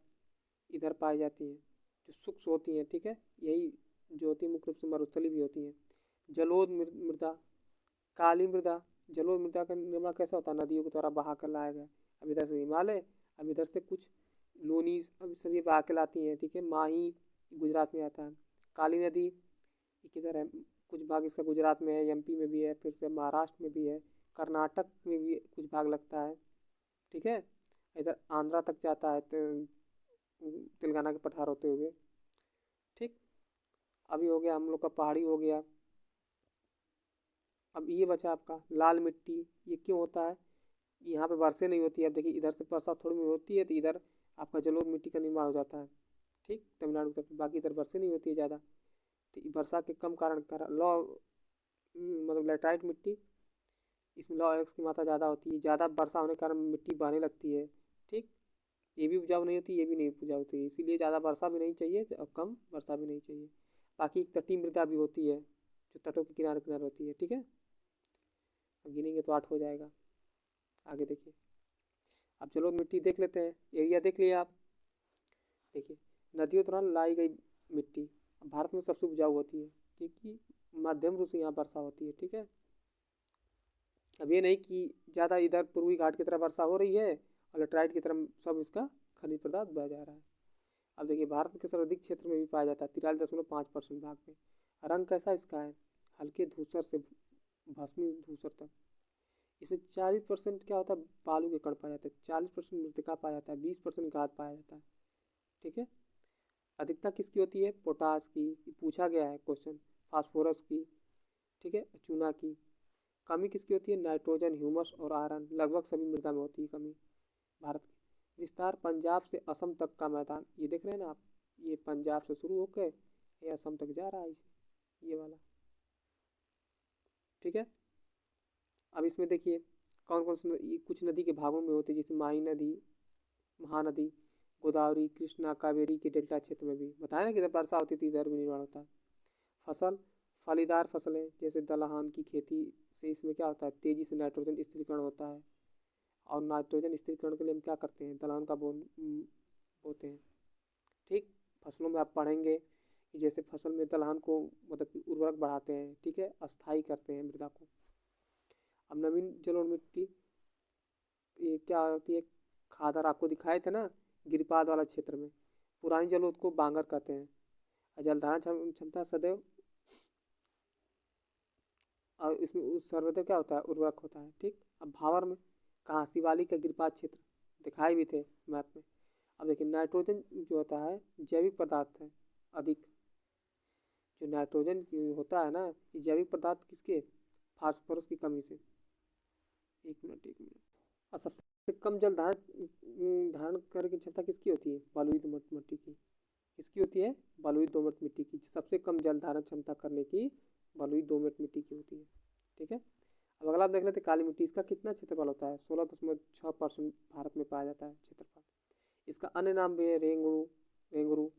इधर पाई जाती है, जो शुष्क होती हैं, ठीक है। यही जो होती है मुख्य रूप से मरुस्थली भी होती हैं। जलोढ़ मृदा, काली मृदा। जलोढ़ मृदा का निर्माण कैसा होता है? नदियों के द्वारा बहा कर लाया गया। अब इधर से हिमालय, अब इधर से कुछ लोनी, अब सभी बहा के लाती हैं, ठीक है। माही गुजरात में आता है। काली नदी ये किधर है? कुछ भाग इसका गुजरात में है, एमपी में भी है, फिर से महाराष्ट्र में भी है, कर्नाटक में भी कुछ भाग लगता है, ठीक है। इधर आंध्रा तक जाता है, तेलंगाना के पठार होते हुए, ठीक। अभी हो गया हम लोग का पहाड़ी हो गया। अब ये बचा आपका लाल मिट्टी। ये क्यों होता है? यहाँ पे वर्षा नहीं होती है। अब देखिए इधर से बरसात थोड़ी बहुत होती है, तो इधर आपका जलोढ़ मिट्टी का निर्माण हो जाता है, ठीक, तमिलनाडु की तरफ। बाकी इधर वर्षा नहीं होती है ज़्यादा, तो वर्षा के कम कारण लॉ, मतलब लेटराइट मिट्टी, इसमें लॉ एक्स की मात्रा ज़्यादा होती है। ज़्यादा वर्षा होने के कारण मिट्टी बहने लगती है, ठीक। ये भी उपजाऊ नहीं होती, ये भी नहीं उपजाऊ होती, इसीलिए ज़्यादा वर्षा भी नहीं चाहिए और कम वर्षा भी नहीं चाहिए। बाकी एक तटीय मृदा भी होती है, जो तटों के किनारे किनारे होती है, ठीक है। अब गिनेंगे तो 8 हो जाएगा। आगे देखिए, अब चलो मिट्टी देख लेते हैं। एरिया देख लिया आप। देखिए नदियों द्वारा लाई गई मिट्टी भारत में सबसे उपजाऊ होती है क्योंकि मध्यम रूप से यहाँ वर्षा होती है। ठीक है, अब ये नहीं कि ज़्यादा इधर पूर्वी घाट की तरफ वर्षा हो रही है और लेटराइट की तरफ सब इसका खनिज पदार्थ बह जा रहा है। अब देखिए भारत के सर्वाधिक क्षेत्र में भी पाया जाता है 43.5% भाग में। रंग कैसा इसका है, हल्के धूसर से भस्मी धूसर तक। इसमें 40% क्या होता है, बालू के कण पाए जाते हैं, 40% मृतिका पाया जाता है, 20% गाद पाया जाता है। ठीक है, अधिकता किसकी होती है, पोटास की, पूछा गया है क्वेश्चन, फास्फोरस की, ठीक है, चूना की। कमी किसकी होती है, नाइट्रोजन, ह्यूमस और आयरन, लगभग सभी मृदा में होती है कमी भारत की। विस्तार पंजाब से असम तक का मैदान, ये देख रहे हैं ना आप, ये पंजाब से शुरू होकर ये असम तक जा रहा है इसे, ये वाला। ठीक है, अब इसमें देखिए कौन कौन से कुछ नदी के भागों में होते हैं, जैसे माही नदी, महानदी, गोदावरी, कृष्णा, कावेरी के डेल्टा क्षेत्र में भी बताया ना कि इधर वर्षा होती थी इधर भी निर्माण होता है। फसल, फलीदार फसलें जैसे दलहन की खेती से इसमें क्या होता है, तेजी से नाइट्रोजन स्थिरीकरण होता है। और नाइट्रोजन स्थिरीकरण के लिए हम क्या करते हैं, दलहन का बोते हैं। ठीक, फसलों में आप पढ़ेंगे कि जैसे फसल में दलहन को मतलब कि उर्वरक बढ़ाते हैं, ठीक है, अस्थायी करते हैं मृदा को। अब नवीन जलोढ़ मिट्टी ये क्या होती है, खादर आपको दिखाए थे ना गिरिपाद वाला क्षेत्र में, पुरानी जलोढ़ को बांगर कहते हैं। और जलधारण क्षमता सदैव, और इसमें उस सर्वोदय क्या होता है, उर्वरक होता है। ठीक, अब भावर में कहाँ, शिवालिक का गिरिपाद क्षेत्र दिखाए भी थे मैप में। अब देखिए नाइट्रोजन जो होता है जैविक पदार्थ है अधिक, जो नाइट्रोजन होता है ना ये जैविक पदार्थ किसके, फास्फोरस की कमी से। एक मिनट एक मिनट। और सबसे कम जल धारण धारण करने की क्षमता किसकी होती है, बलुई दोमट मिट्टी की। किसकी होती है, बलुई दोमट मिट्टी की सबसे कम जल धारण क्षमता करने की बलुई दोमट मिट्टी की होती है। ठीक है, अब अगला आप देख लेते हैं काली मिट्टी, इसका कितना क्षेत्रफल होता है, 16.6% भारत में पाया जाता है क्षेत्रफल। इसका अन्य नाम भी है रेंगरू, रेंगरू,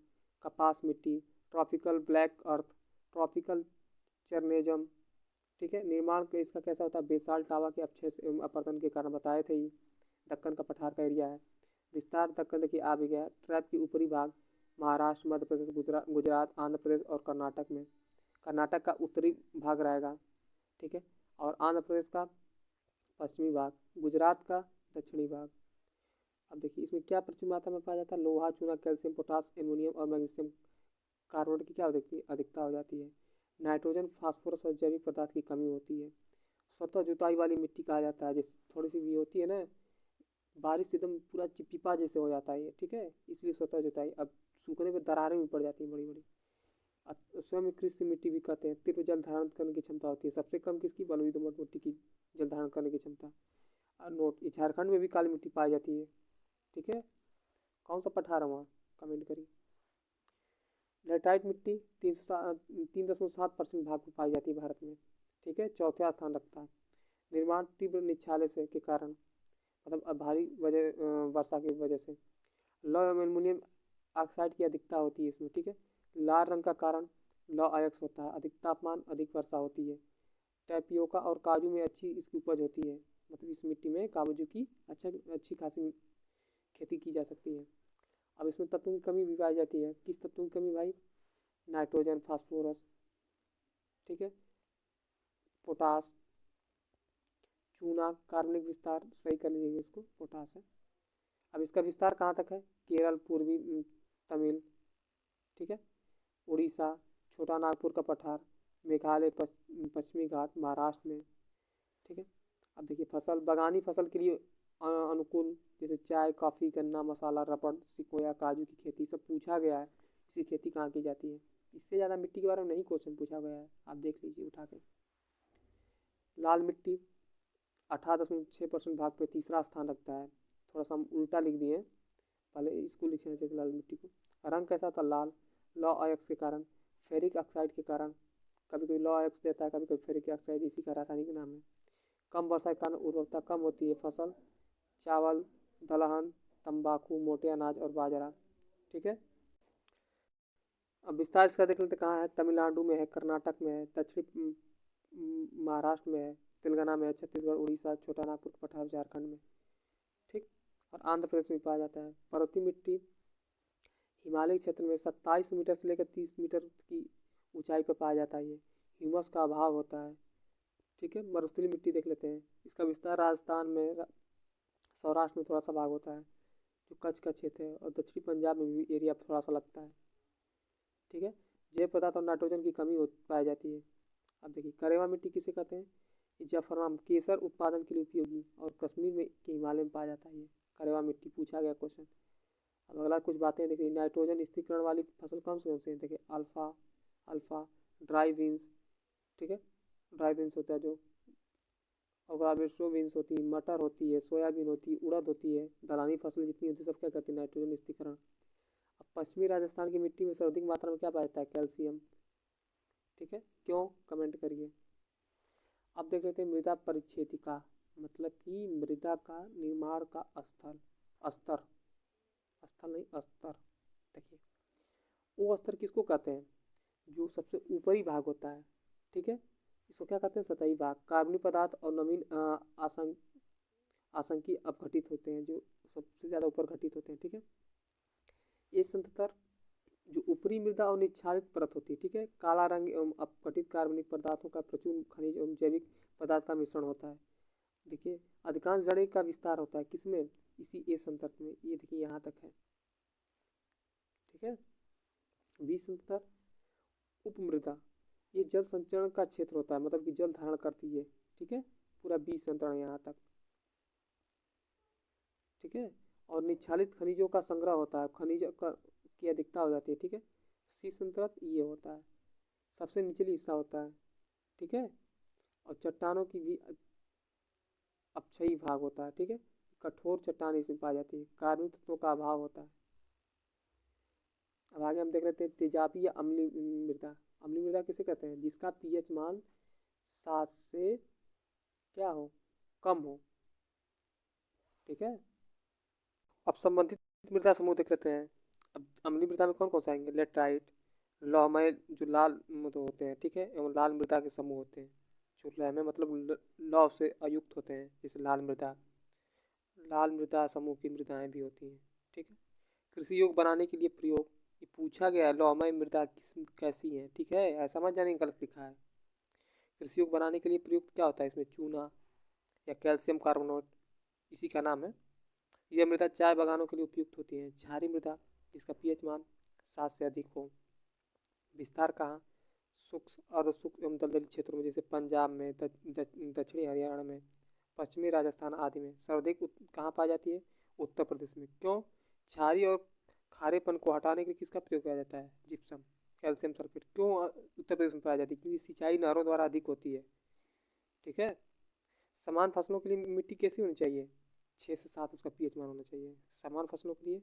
कपास मिट्टी, ट्रॉपिकल ब्लैक अर्थ, ट्रॉपिकल चरनेजम। ठीक है, निर्माण के इसका कैसा होता है, बेसाल्ट लावा के अपक्षय एवं अपरदन के कारण बताए थे ही। दक्कन का पठार का एरिया है। विस्तार दक्कन देखिए आ भी गया। ट्रैप की ऊपरी भाग महाराष्ट्र, मध्य प्रदेश, गुजरात, आंध्र प्रदेश और कर्नाटक में। कर्नाटक का उत्तरी भाग रहेगा। ठीक है, और आंध्र प्रदेश का पश्चिमी भाग, गुजरात का दक्षिणी भाग। अब देखिए इसमें क्या प्रचुर मात्रा में पाया जाता है, लोहा, चूना, कैल्शियम, पोटास, एल्युमिनियम और मैग्नीशियम कार्बोनेट की क्या होती है, अधिकता हो जाती है। नाइट्रोजन, फास्फोरस और जैविक पदार्थ की कमी होती है। स्वतः जुताई वाली मिट्टी कहा जाता है, जैसे थोड़ी सी भी होती है ना बारिश एकदम पूरा चिपचिपा जैसे हो जाता है ये। ठीक है, इसलिए स्वतः जुताई। अब सूखने पर दरारें भी पड़ जाती हैं बड़ी बड़ी। स्वयं कृषि मिट्टी भी कहते हैं। तीव्र जल धारण करने की क्षमता होती है, सबसे कम किसकी, बलुई दोमट मिट्टी की जल धारण करने की क्षमता। और नोट, ये झारखंड में भी काली मिट्टी पाई जाती है। ठीक है, कौन सा पठार है वहाँ, कमेंट करिए। लेटराइट मिट्टी 3.7% भाग में पाई जाती है भारत में। ठीक है, चौथा स्थान रखता है। निर्माण तीव्र निच्छाले से के कारण, मतलब भारी वर्षा की वजह से। लौ एल्युमिनियम ऑक्साइड की अधिकता होती है इसमें। ठीक है, लाल रंग का कारण लौ अयस्क होता है। अधिक तापमान, अधिक वर्षा होती है। टैपियोका और काजू में अच्छी इसकी उपज होती है, मतलब इस मिट्टी में काजू की अच्छी खासी खेती की जा सकती है। अब इसमें तत्वों की कमी भी पाई जाती है। किस तत्वों की कमी भाई, नाइट्रोजन, फास्फोरस, ठीक है, पोटास, चूना, कार्बनिक विस्तार सही कर लीजिएगा इसको, पोटास है। अब इसका विस्तार कहाँ तक है, केरल, पूर्वी तमिल, ठीक है, उड़ीसा, छोटा नागपुर का पठार, मेघालय, पश्चिमी घाट, महाराष्ट्र में। ठीक है, अब देखिए फसल, बागानी फसल के लिए अनुकूल, जैसे चाय, कॉफ़ी, गन्ना, मसाला, रबड़, सिकोया, काजू की खेती सब पूछा गया है। इसकी खेती कहाँ की जाती है, इससे ज़्यादा मिट्टी के बारे में नहीं क्वेश्चन पूछा गया है, आप देख लीजिए उठा के। लाल मिट्टी 18.6% भाग पे तीसरा स्थान रखता है। थोड़ा सा हम उल्टा लिख दिए, पहले इसको लिखना चाहिए लाल मिट्टी को। रंग कैसा था, लाल, लौ अयस्क के कारण, फेरिक ऑक्साइड के कारण, कभी कभी लौ अयस्क देता है, कभी कभी फेरिक ऑक्साइड, इसी का रासायनिक नाम है। कम वर्षा के कारण उर्वरता कम होती है। फसल, चावल, दलहन, तंबाकू, मोटे अनाज और बाजरा। ठीक है, अब विस्तार इसका देख लेते कहाँ है, तमिलनाडु में है, कर्नाटक में है, दक्षिणी महाराष्ट्र में है, तेलंगाना में है, छत्तीसगढ़, उड़ीसा, छोटा नागपुर का पठार झारखंड में। ठीक, और आंध्र प्रदेश में पाया जाता है। पर्वतीय मिट्टी हिमालय क्षेत्र में 27 मीटर से लेकर 30 मीटर की ऊंचाई पर पाया जाता है। ये ह्यूमस का अभाव होता है। ठीक है, मरुस्थलीय मिट्टी देख लेते हैं। इसका विस्तार राजस्थान में, सौराष्ट्र में थोड़ा सा भाग होता है जो कच्छ का क्षेत्र है, और दक्षिणी पंजाब में भी एरिया थोड़ा सा लगता है। ठीक है, जैव पदार्थ और नाइट्रोजन की कमी पाई जाती है। अब देखिए करेवा मिट्टी किसे कहते हैं? ये जफरनाम केसर उत्पादन के लिए उपयोगी और कश्मीर में के हिमालय में पाया जाता है। ये करेवा मिट्टी पूछा गया क्वेश्चन। अब अगला कुछ बातें देखिए, नाइट्रोजन स्थिरीकरण वाली फसल कौन से हैं? देखिए अल्फा, अल्फा ड्राई बीन्स। ठीक है, ड्राई बीन्स होता है जो, और ग्राविट्रो बीन्स होती है, मटर होती है, सोयाबीन होती है, उड़द होती है, दलहनी फसल जितनी होती है सब क्या करती है? नाइट्रोजन स्थिरीकरण। अब पश्चिमी राजस्थान की मिट्टी में सर्वाधिक मात्रा में क्या पाया जाता है? कैल्शियम। ठीक है, क्यों? कमेंट करिए। अब देख लेते हैं मृदा परिच्छेदिका, मतलब कि मृदा का निर्माण का स्थल, स्तर, स्थल नहीं स्तर। देखिए वो स्तर किसको कहते हैं? जो सबसे ऊपरी भाग होता है। ठीक है, इसको क्या कहते हैं? सतही भाग। कार्बनिक पदार्थ और नवीन आसंकी अपघटित होते हैं, जो सबसे ज़्यादा ऊपर घटित होते हैं। ठीक है, ये संततर जो ऊपरी मृदा और निच्छादित परत होती है। ठीक है, काला रंग एवं अपघटित कार्बनिक पदार्थों का प्रचुर खनिज एवं जैविक पदार्थ का मिश्रण होता है। देखिए अधिकांश जड़ें का विस्तार होता है किसमें? इसी ए संतत में। ये देखिए यहाँ तक है। ठीक है, बी संततर उपमृदा, ये जल संचरण का क्षेत्र होता है, मतलब कि जल धारण करती है। ठीक है, पूरा बी संतरण यहाँ तक। ठीक है, और निच्छादित खनिजों का संग्रह होता है, खनिज की अधिकता हो जाती है। ठीक है, सी संतरत ये होता है, सबसे निचली हिस्सा होता है। ठीक है, और चट्टानों की भी अपक्षयी भाग होता है। ठीक है, कठोर चट्टान इसमें पाई जाती है, कार्बनिक तत्वों का अभाव होता है। अब आगे हम देख लेते हैं तेजाबी या अम्लीय मृदा। अम्लीय मृदा किसे कहते हैं? जिसका पीएच मान 7 से क्या हो? कम हो। ठीक है, अब संबंधित मृदा समूह देख लेते हैं। अब अम्लीय मृदा में कौन कौन से आएंगे? लेटराइट, लौहमय जो लाल होते हैं। ठीक है, एवं लाल मृदा के समूह होते हैं जो लौहमय मतलब लौह से अयुक्त होते हैं, जैसे लाल मृदा। लाल मृदा समूह की मृदाएं भी होती हैं। ठीक है, कृषि योग बनाने के लिए प्रयोग, ये पूछा गया है लौहमय मृदा किस कैसी है। ठीक है, ऐसा मत जाने गलत लिखा है। कृषि योग बनाने के लिए प्रयुक्त क्या होता है? इसमें चूना या कैल्शियम कार्बोनेट, इसी का नाम है। यह मृदा चाय बागानों के लिए उपयुक्त होती है। क्षारीय मृदा जिसका पीएच मान 7 से अधिक हो। विस्तार कहाँ? सूक्ष्म अर्ध सूक्ष्म एवं दलदली क्षेत्रों में, जैसे पंजाब में, दक्षिणी हरियाणा में, पश्चिमी राजस्थान आदि में। सर्वाधिक कहाँ पाई जाती है? उत्तर प्रदेश में। क्यों? क्षारीय और खारेपन को हटाने के लिए किसका प्रयोग किया जाता है? Gypsum, calcium sulphate. क्यों उत्तर प्रदेश में पाई जाती है? क्योंकि सिंचाई नहरों द्वारा अधिक होती है। ठीक है, समान फसलों के लिए मिट्टी कैसी होनी चाहिए? 6 से 7 उसका पीएच मान होना चाहिए समान फसलों के लिए।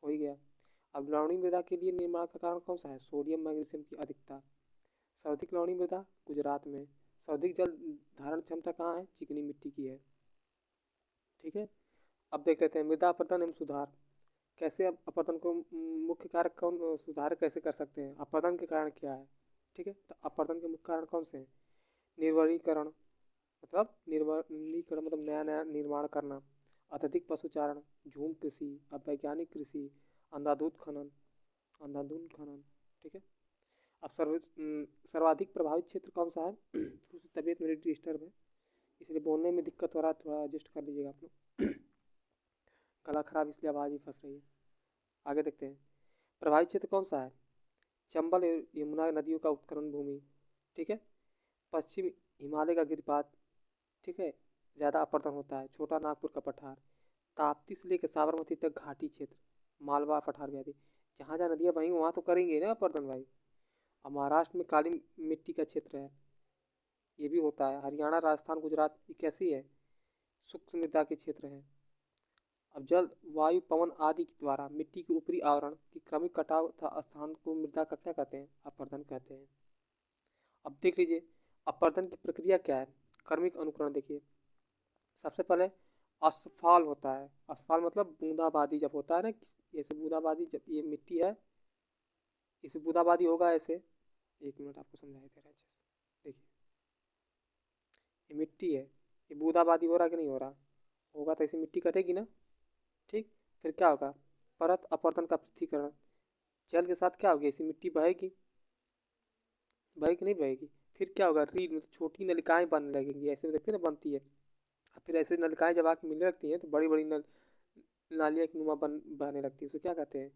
हो ही गया। अब लवणीय मृदा के लिए निर्माण का कारण कौन सा है? सोडियम मैग्नीशियम की अधिकता। सर्वाधिक लवणीय मृदा गुजरात में। सर्वाधिक जल धारण क्षमता कहाँ है? चिकनी मिट्टी की है। ठीक है, अब देख लेते हैं मृदा अपरदन एवं सुधार। कैसे अपरदन को मुख्य कारक कौन सुधार कैसे कर सकते हैं? अपरदन के कारण क्या है? ठीक है, तो अपरदन के मुख्य कारण कौन से हैं? निर्वनीकरण, मतलब नया नया निर्माण करना, अत्यधिक पशुचारण, झूम कृषि, अवैज्ञानिक कृषि, अंधाधुंध खनन। ठीक है, अब सर्वाधिक प्रभावित क्षेत्र कौन सा है? उसकी तबीयत मेरी डिस्टर्ब है, इसलिए बोलने में दिक्कत हो रहा है, थोड़ा एडजस्ट कर लीजिएगा आप लोग। गला खराब इसलिए आवाज़ भी फंस रही है। आगे देखते हैं, प्रभावित क्षेत्र कौन सा है? चंबल यमुना नदियों का उत्खनन भूमि। ठीक है, पश्चिम हिमालय का गिरिपात। ठीक है, ज़्यादा अपरदन होता है। छोटा नागपुर का पठार, ताप्ती से लेकर साबरमती तक घाटी क्षेत्र, मालवा पठार व्याधि। जहाँ जहाँ नदियाँ बहेंगी वहाँ तो करेंगे ना अपरदन भाई। और महाराष्ट्र में काली मिट्टी का क्षेत्र है, ये भी होता है। हरियाणा, राजस्थान, गुजरात ये कैसी है? शुष्क मृदा के क्षेत्र हैं। अब जल, वायु, पवन आदि के द्वारा मिट्टी के ऊपरी आवरण की क्रमिक कटाव तथा स्थान को मृदा का क्या कहते हैं? अपरदन कहते हैं। अब देख लीजिए अपरदन की प्रक्रिया क्या है। क्रमिक अनुकरण देखिए, सबसे पहले असफाल होता है। असफाल मतलब बूंदाबांदी जब होता है ना, जैसे बूंदाबांदी जब ये मिट्टी है इसमें बूंदाबांदी होगा ऐसे। एक मिनट आपको समझाई दे रहा है अच्छे से। देखिए ये मिट्टी है, ये बूंदाबांदी हो रहा कि नहीं हो रहा? होगा तो ऐसी मिट्टी कटेगी ना। ठीक, फिर क्या होगा? परत अपरदन का पृथक्करण, जल के साथ क्या होगी, ऐसी मिट्टी बहेगी, बहेगी नहीं बहेगी। फिर क्या होगा, रील मतलब छोटी नलिकाएं बनने लगेंगी, ऐसे में देखते हैं ना बनती है। और फिर ऐसे नलिकाएं जब आके मिलने लगती हैं तो बड़ी बड़ी नालियाँ की नुमा बहने लगती है, उसे क्या कहते हैं,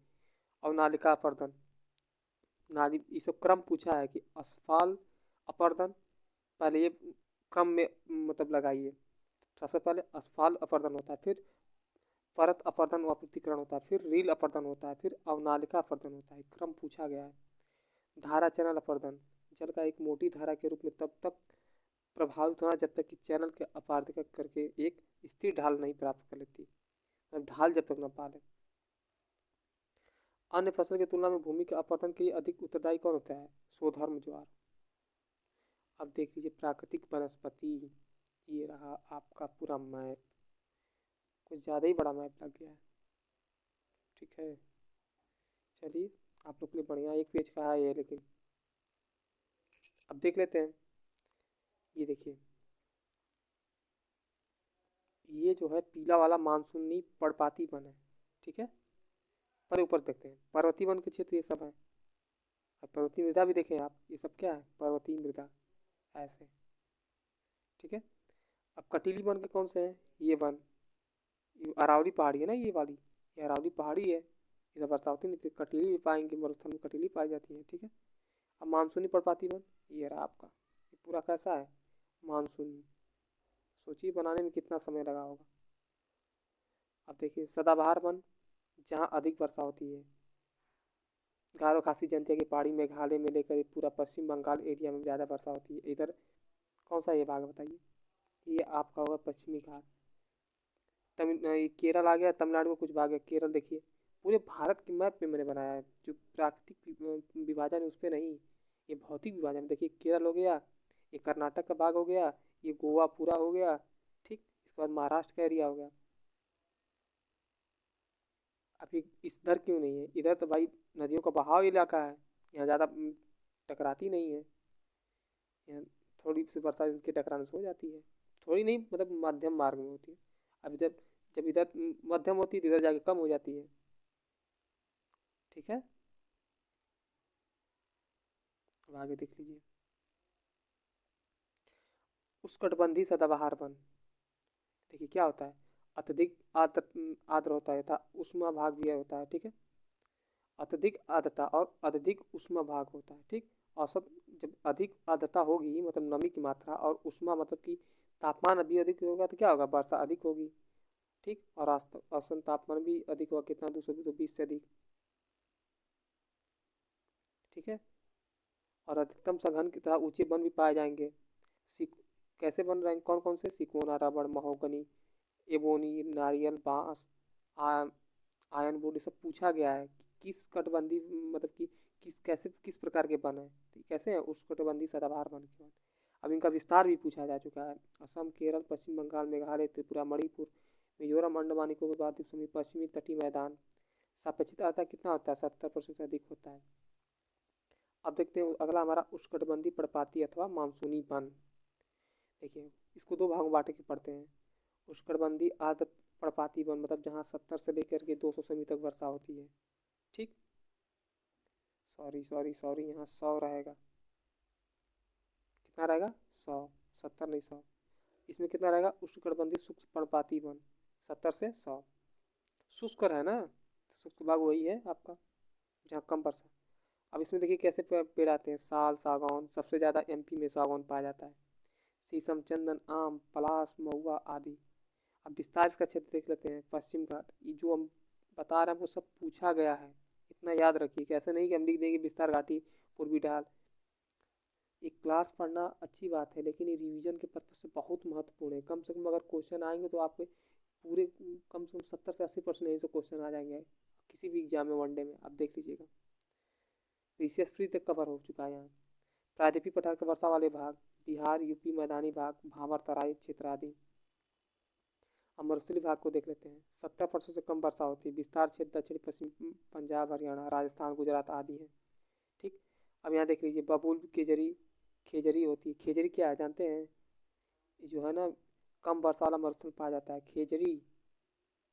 और नालिका अपर्दन। नाली ये सब क्रम पूछा है कि असफाल अपर्दन, पहले ये क्रम में मतलब लगाइए। सबसे पहले असफाल अपर्दन होता है, फिर परत अपर्दन व पृथक्करण होता है, फिर रील अपर्दन होता है, फिर अवनालिका अपर्दन होता है, क्रम पूछा गया है। धारा चैनल अपर्दन, जल का एक मोटी धारा के रूप में तब तक प्रभावित होना जब तक कि चैनल के अपारदर्शक करके एक स्थिर ढाल नहीं प्राप्त कर लेती, मतलब ढाल जब तक न पा ले। अन्य फसल की तुलना में भूमि के अपरदन के लिए अधिक उत्तरदायी कौन होता है, शोधर्म ज्वार। अब देख लीजिए प्राकृतिक वनस्पति, ये रहा आपका पूरा मैप, कुछ ज़्यादा ही बड़ा मैप लग गया है। ठीक है, चलिए आप लोग के लिए बढ़िया एक पेज का है ये, लेकिन अब देख लेते हैं। ये देखिए, ये जो है पीला वाला मानसूनी पर्णपाती वन है, ठीक है। पर ऊपर देखते हैं, पर्वतीय वन के क्षेत्र ये सब है। अब पर्वतीय मृदा भी देखें आप, ये सब क्या है, पर्वतीय मृदा ऐसे, ठीक है। अब कटीली वन के कौन से हैं, ये वन, ये अरावली पहाड़ी है ना, ये वाली, ये अरावली पहाड़ी है, इधर बरसाती नहीं थी, कटीली भी पाएंगे, मरुस्थल में कटीली पाई जाती है, ठीक है। अब मानसूनी पर्णपाती वन, ये रहा आपका, ये पूरा कैसा है, मानसूनी। सोचिए बनाने में कितना समय लगा होगा। अब देखिए सदाबहार वन, जहाँ अधिक वर्षा होती है, गारो खासी जनता की पहाड़ी मेघालय में लेकर पूरा पश्चिम बंगाल एरिया में ज़्यादा वर्षा होती है। इधर कौन सा ये भाग बताइए, ये आपका होगा पश्चिमी घाट। ये केरल आ गया, तमिलनाडु का कुछ भाग है, केरल देखिए। पूरे भारत के मैप में मैंने बनाया है, जो प्राकृतिक विभाजन है उस पर नहीं, ये भौतिक विभाजन। देखिए केरल हो गया, ये कर्नाटक का भाग हो गया, ये गोवा पूरा हो गया, ठीक। इसके बाद महाराष्ट्र का एरिया हो गया। अभी इधर क्यों नहीं है, इधर तो भाई नदियों का बहाव इलाका है, यहाँ ज़्यादा टकराती नहीं है, यहाँ थोड़ी सी बरसात इसके टकराने से हो जाती है, थोड़ी नहीं मतलब मध्यम मार्ग में होती है। अब जब जब इधर मध्यम होती है तो इधर जाके कम हो जाती है, ठीक है। अब आगे देख लीजिए, उष्णकटिबंधीय सदाबहार वन, देखिए क्या होता है, अत्यधिक आर्द्र होता है तथा उष्मा भाग भी होता है, ठीक है। अत्यधिक आर्द्रता और अत्यधिक उष्मा भाग होता है, ठीक। औसत, जब अधिक आर्द्रता होगी मतलब नमी की मात्रा, और उष्मा मतलब कि तापमान अभी अधिक होगा तो क्या होगा, वर्षा अधिक होगी, ठीक। और औसत तापमान भी अधिक होगा, कितना 220 से अधिक, ठीक है। और अधिकतम सघन की तरह ऊंचे वन भी पाए जाएंगे। सिक कैसे बन रहे हैं, कौन कौन से, सिकोना, रबड़, महोगनी, एबोनी, नारियल, बांस, आ, आयन बोर्ड, ये सब पूछा गया है कि किस कटबंधी मतलब कि किस प्रकार के वन है, तो कैसे हैं उष्णकटिबंधीय सदाबहार वन के वन। अब इनका विस्तार भी पूछा जा चुका है। असम, केरल, पश्चिम बंगाल, मेघालय, त्रिपुरा, मणिपुर, मिजोरम, अंडमान निकोबार द्वीप समूह, पश्चिमी तटीय मैदान। सापेक्षिक आर्द्रता कितना होता है, 70% से अधिक होता है। अब देखते हैं अगला हमारा उष्णकटिबंधीय पर्णपाती अथवा मानसूनी वन। देखिए इसको दो भागों में बांट के पढ़ते हैं। उष्णकटिबंधीय आर्द्र पर्णपाती वन मतलब जहाँ 70 से लेकर के 200 सेमी तक वर्षा होती है, ठीक। सॉरी सॉरी सॉरी, यहाँ 100 रहेगा, कितना रहेगा 100, 70 नहीं 100। इसमें कितना रहेगा, उष्णकटिबंधीय शुष्क पर्णपाती वन 70 से 100। शुष्क है ना, शुष्क भाग वही है आपका जहाँ कम वर्षा। अब इसमें देखिए कैसे पेड़ आते हैं, साल, सागौन, सबसे ज़्यादा एमपी में सागौन पाया जाता है, शीशम, चंदन, आम, पलाश, महुआ आदि। अब विस्तार इसका क्षेत्र देख लेते हैं। पश्चिम घाट, ये जो हम बता रहे हैं वो सब पूछा गया है, इतना याद रखिए कि ऐसा नहीं कि हम लिख देंगे विस्तार घाटी, पूर्वी ढाल। एक क्लास पढ़ना अच्छी बात है, लेकिन ये रिवीजन के पर्पज से बहुत महत्वपूर्ण है। कम से कम अगर क्वेश्चन आएंगे तो आपके पूरे कम से कम 70 से 80% यहीं से क्वेश्चन आ जाएंगे किसी भी एग्जाम में, वनडे में, आप देख लीजिएगा। रिसेस फ्री तक कवर हो चुका है यहाँ। प्रायद्वीपीय पठार के वर्षा वाले भाग, बिहार, यूपी, मैदानी भाग, भावर, तराई क्षेत्र आदि। अब मरुस्थलीय भाग को देख लेते हैं। 70% से कम वर्षा होती है। विस्तार क्षेत्र दक्षिण पश्चिम पंजाब, हरियाणा, राजस्थान, गुजरात आदि है, ठीक। अब यहाँ देख लीजिए बबूल, केजरी, खेजरी होती है। खेजरी क्या है जानते हैं, ये जो है ना कम वर्षा वाला मरुस्थल पाया जाता है, खेजरी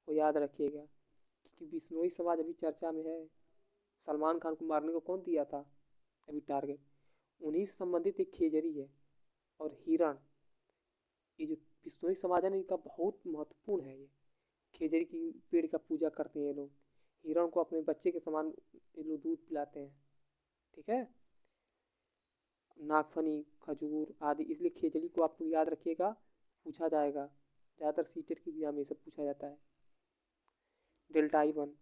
को याद रखिएगा, क्योंकि बिश्नोई समाज अभी चर्चा में है। सलमान खान को मारने को कौन दिया था अभी टारगेट? उन्हीं से संबंधित एक खेजड़ी है। और हिरण, ये जो बिश्नोई समाज है ना, इनका बहुत महत्वपूर्ण है ये। खेजड़ी की पेड़ का पूजा करते हैं ये लोग। हिरण को अपने बच्चे के समान ये लोग दूध पिलाते हैं। ठीक है। नागफनी, खजूर आदि, इसलिए खेजड़ी को आप लोग याद रखिएगा, पूछा जाएगा। ज़्यादातर सीटेट की एग्जाम में ये सब पूछा जाता है। डेल्टाई वन,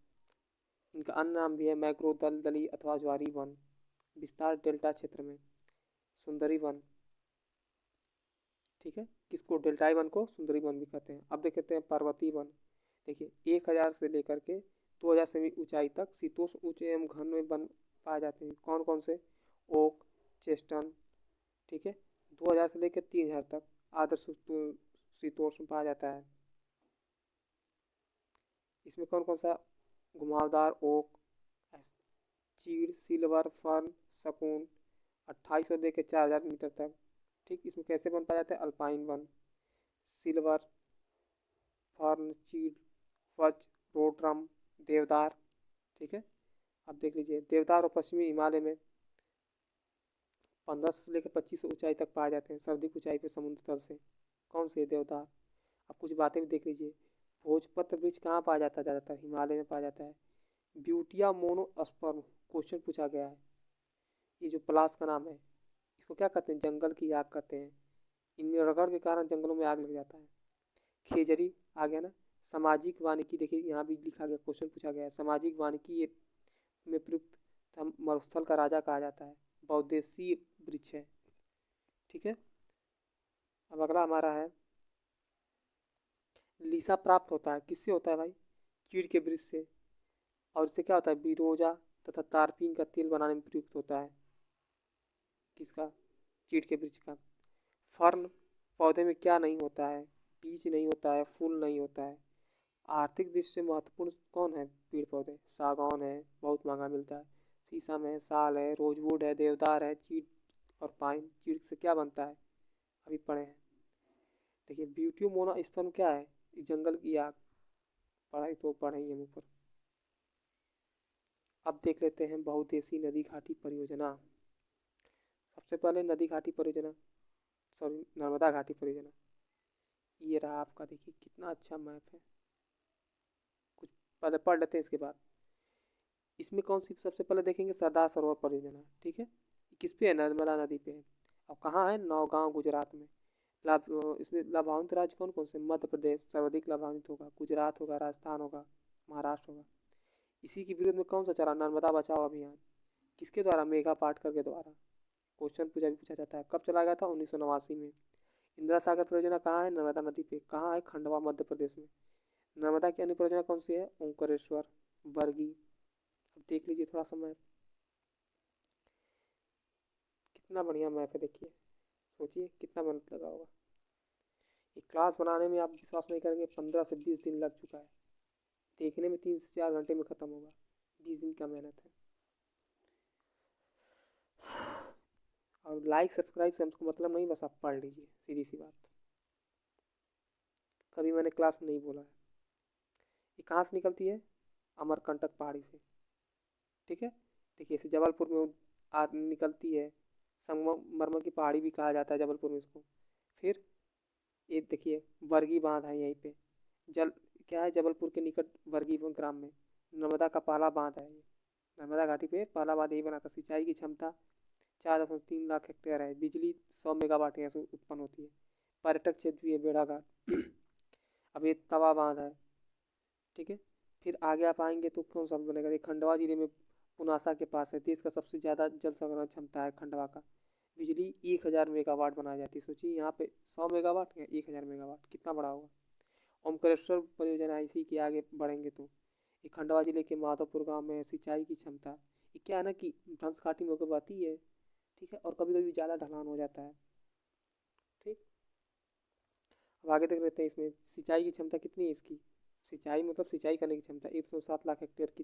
इनका अन्य नाम भी है मैक्रो दलदली अथवा ज्वारी वन। विस्तार डेल्टा क्षेत्र में। सुंदरी वन। ठीक है, किसको? डेल्टाई वन को सुंदरी वन भी कहते हैं। अब देखते हैं पर्वतीय वन। देखिए 1000 से लेकर के 2000 सेमी ऊंचाई तक शीतोष्ण उच्च एवं घन में वन पाए जाते हैं। कौन कौन से? ओक, चेस्टन। ठीक है। 2000 से लेकर 3000 तक आदर्श शीतोष्ण पाया जाता है। इसमें कौन कौन सा? घुमावदार ओक, चीड़, सिल्वर, फर्न, सकून। 2800 लेकर 4000 मीटर तक। ठीक, इसमें कैसे वन पाया जाता है? Alpine one. सिल्वर, फर्न, चीड़, फज, रोड्रम, देवदार। ठीक है। अब देख लीजिए देवदार और पश्चिमी हिमालय में 1500 से लेकर 2500 ऊंचाई तक पाए जाते हैं, सर्वाधिक ऊंचाई पे समुद्र तल से। कौन से? देवदार। अब कुछ बातें भी देख लीजिए। भोजपत्र वृक्ष कहाँ पाया जाता है? ज़्यादातर हिमालय में पाया जाता है। ब्यूटिया मोनोस्पर्म क्वेश्चन पूछा गया है। ये जो प्लास का नाम है, इसको क्या कहते हैं? जंगल की आग कहते हैं। इनमें रगड़ के कारण जंगलों में आग लग जाता है। खेजड़ी आ गया ना। सामाजिक वानिकी, देखिए यहाँ भी लिखा गया, क्वेश्चन पूछा गया है। सामाजिक वानिकी में प्रयुक्त मरुस्थल का राजा कहा जाता है। बहुउद्देशीय वृक्ष है। ठीक है। अब अगला हमारा है, लीसा प्राप्त होता है किससे होता है भाई? चीड़ के वृक्ष से। और इससे क्या होता है? बिरोजा तथा तारपीन का तेल बनाने में प्रयुक्त होता है। किसका? चीड़ के वृक्ष का। फर्न पौधे में क्या नहीं होता है? बीज नहीं होता है, फूल नहीं होता है। आर्थिक दृष्टि से महत्वपूर्ण कौन है? पेड़ पौधे। सागौन है, बहुत महंगा मिलता है। शीशम है, साल है, रोजवुड है, देवदार है, चीड़ और पाइन। चीड़ से क्या बनता है? अभी पढ़े हैं। देखिए ब्यूटियो मोना स्पर्म क्या है? जंगल की आग। पढ़ाई तो पढ़े ही हम ऊपर। अब देख लेते हैं बहुउद्देशीय नदी घाटी परियोजना। सबसे पहले नदी घाटी परियोजना, सॉरी नर्मदा घाटी परियोजना। ये रहा आपका, देखिए कितना अच्छा मैप है। कुछ पहले पढ़ लेते हैं इसके बाद। इसमें कौन सी सबसे पहले देखेंगे? सरदार सरोवर परियोजना। ठीक है। किस पे है? नर्मदा नदी पे है। और कहाँ है? नौगांव गुजरात में। लाभ, इसमें लाभान्वित राज्य कौन कौन से? मध्य प्रदेश सर्वाधिक लाभान्वित होगा, गुजरात होगा, राजस्थान होगा, महाराष्ट्र होगा। इसी के विरोध में कौन सा चला? नर्मदा बचाओ अभियान। किसके द्वारा? मेघा पाटकर के द्वारा। क्वेश्चन पूछा जाता है। कब चला गया था? 1989 में। इंदिरा सागर परियोजना कहाँ है? नर्मदा नदी पे। कहाँ है? खंडवा मध्य प्रदेश में। नर्मदा की अन्य परियोजना कौन सी है? ओंकारेश्वर, बरगी। अब देख लीजिए थोड़ा सा मैप, कितना बढ़िया मैप है। देखिए सोचिए कितना मेहनत लगा होगा। ये क्लास बनाने में आप विश्वास नहीं करेंगे, 15 से 20 दिन लग चुका है। देखने में 3 से 4 घंटे में ख़त्म होगा। 20 दिन का मेहनत है। और लाइक सब्सक्राइब से हमको मतलब नहीं, बस आप पढ़ लीजिए, सीधी सी बात। कभी मैंने क्लास में नहीं बोला है। ये कहाँ से निकलती है? अमरकंटक पहाड़ी से। ठीक है। देखिए इसे जबलपुर में निकलती है। संगमरमर की पहाड़ी भी कहा जाता है जबलपुर में इसको। फिर ये देखिए वर्गी बांध है यहीं पे। जल क्या है? जबलपुर के निकट वर्गी ग्राम में नर्मदा का पहला बांध है ये। नर्मदा घाटी पे पहला बांध यही बना था। सिंचाई की क्षमता 4.3 लाख हेक्टेयर है। बिजली 100 मेगावाट यहाँ से उत्पन्न होती है। पर्यटक क्षेत्र भी है भेड़ाघाट। अब ये तवा बांध है। ठीक है। फिर आगे आप आएंगे तो कौन सा बनेगा? ये खंडवा जिले में पुनासा के पास है। देश का सबसे ज़्यादा जल संग्रहण क्षमता है खंडवा का। बिजली 1000 मेगावाट बनाई जाती है। सोचिए यहाँ पे 100 मेगावाट या 1000 मेगावाट, कितना बड़ा होगा। ओमकारेश्वर परियोजना इसी के आगे बढ़ेंगे तो ये खंडवा जिले के माधोपुर गांव में है। सिंचाई की क्षमता, ये क्या है ना कि भ्रंश घाटी में होकर बहती है। ठीक है। और कभी कभी ज़्यादा ढलान हो जाता है। ठीक। अब आगे देख लेते हैं इसमें सिंचाई की क्षमता कितनी है इसकी। सिंचाई मतलब सिंचाई करने की क्षमता 107 लाख हेक्टेयर की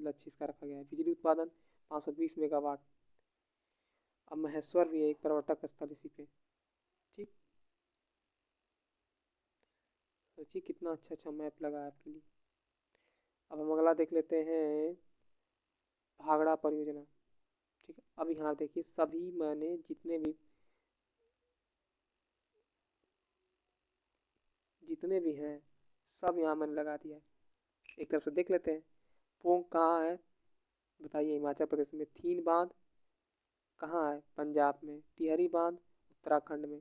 लक्ष्य इसका रखा गया है। बिजली उत्पादन 520 मेगावाट। अब महेश्वर भी है एक पर्यटक स्थल इसी पे। ठीक। सोचिए कितना अच्छा अच्छा मैप लगा है आपके लिए। अब हम अगला देख लेते हैं, भाखड़ा परियोजना। ठीक है, अब यहाँ देखिए सभी मैंने जितने भी हैं सब यहाँ मैंने लगा दिया है। एक तरफ से देख लेते हैं। पोंग कहाँ है बताइए? हिमाचल प्रदेश में। थीन बांध कहाँ है? पंजाब में। टिहरी बांध उत्तराखंड में।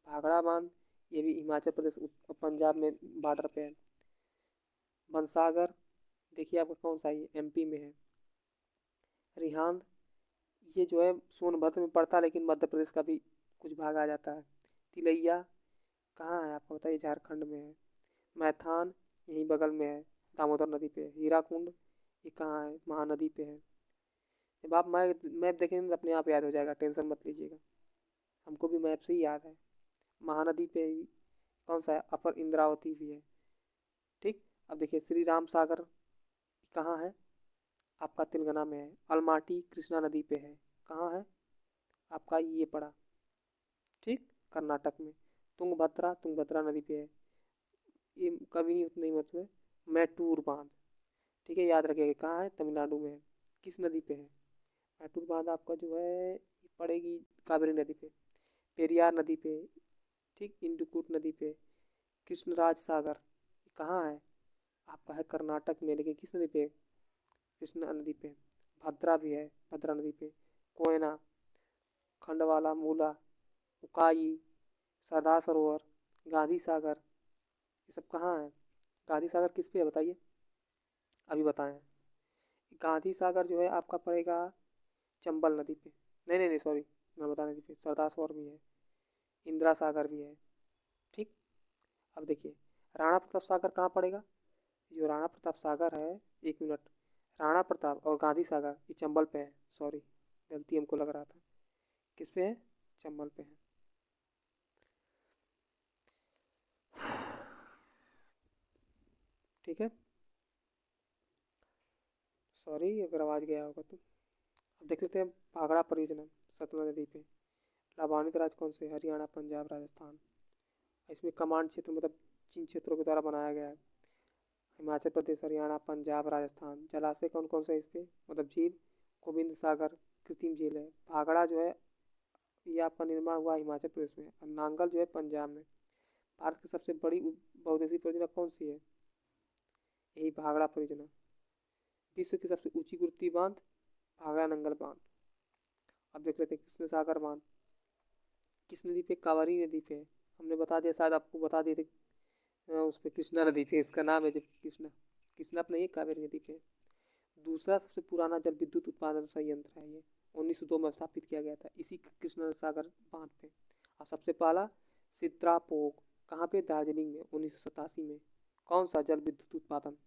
भाखड़ा बांध ये भी हिमाचल प्रदेश पंजाब में बॉर्डर पे है। बनसागर देखिए आपका कौन सा है? एमपी में है। रिहांद ये जो है सोनभद्र में पड़ता है लेकिन मध्य प्रदेश का भी कुछ भाग आ जाता है। तिलैया कहाँ है आपको बताइए? झारखंड में है। मैथान यहीं बगल में है, दामोदर नदी पे। हीराकुंड ये कहाँ है? महानदी पे है। जब आप मैप देखेंगे तो अपने आप याद हो जाएगा, टेंशन मत लीजिएगा। हमको भी मैप से ही याद है। महानदी पे ही कौन सा है? अपर इंद्रावती भी है। ठीक, अब देखिए श्री राम सागर कहाँ है? आपका तेलंगाना में है। अलमाटी कृष्णा नदी पे है। कहाँ है? आपका ये पड़ा, ठीक, कर्नाटक में। तुंगभद्रा नदी पे है। ये कभी नहीं उतनी मत में। मैटूर बांध, ठीक है, याद रखिएगा कहाँ है? तमिलनाडु में है। किस नदी पे है? मैटूर बांध आपका जो है पड़ेगी कावेरी नदी पे। पेरियार नदी पे, ठीक, इंदुकूट नदी पे। कृष्णराज सागर कहाँ है? आपका है कर्नाटक में, लेकिन किस नदी पे? कृष्णा नदी पे। भद्रा भी है, भद्रा नदी पे। कोयना, खंडवाला, मूला, उकाई, सरदार सरोवर, गांधी सागर ये सब कहाँ है? गांधी सागर किस पे है बताइए? अभी बताएं। गांधी सागर जो है आपका पड़ेगा चंबल नदी पे। नहीं नहीं नहीं सॉरी, नर्मदा नदी पे। सरदार सरोवर भी है, इंदिरा सागर भी है। ठीक, अब देखिए राणा प्रताप सागर कहाँ पड़ेगा? जो राणा प्रताप सागर है, एक मिनट, राणा प्रताप और गांधी सागर ये चंबल पे है। सॉरी, गलती हमको लग रहा था। किस पे है? चंबल पे है। ठीक है, सॉरी अगर आवाज़ गया होगा तो। अब देख लेते हैं भाखड़ा परियोजना सतलुज नदी पे। लाभान्वित राज्य कौन से? हरियाणा, पंजाब, राजस्थान। इसमें कमांड क्षेत्र मतलब जिन क्षेत्रों के द्वारा बनाया गया है। हिमाचल प्रदेश, हरियाणा, पंजाब, राजस्थान। जलाशय कौन कौन से है इस पे मतलब झील? गोविंद सागर कृत्रिम झील है। भाखड़ा जो है ये आपका निर्माण हुआ हिमाचल प्रदेश में, और नांगल जो है पंजाब में। भारत की सबसे बड़ी बहुउद्देशीय परियोजना कौन सी है? यही भाखड़ा परियोजना। विश्व की सबसे ऊंची गुरुत्वीय बांध भाखड़ा नंगल बांध। अब देख लेते हैं कृष्ण सागर बांध किस नदी पे? कावेरी नदी पे। हमने बता दिया, शायद आपको बता दिए थे। उस पे कृष्णा नदी पे इसका नाम है, जब कृष्णा कृष्णा अपने ही कावेरी नदी पे। दूसरा सबसे पुराना जल विद्युत उत्पादन संयंत्र है ये, 1902 में स्थापित किया गया था इसी कृष्ण सागर बांध पे। और सबसे पहला सिद्रापोक कहाँ पे? दार्जिलिंग में, 1987 में। कौन सा जल विद्युत उत्पादन?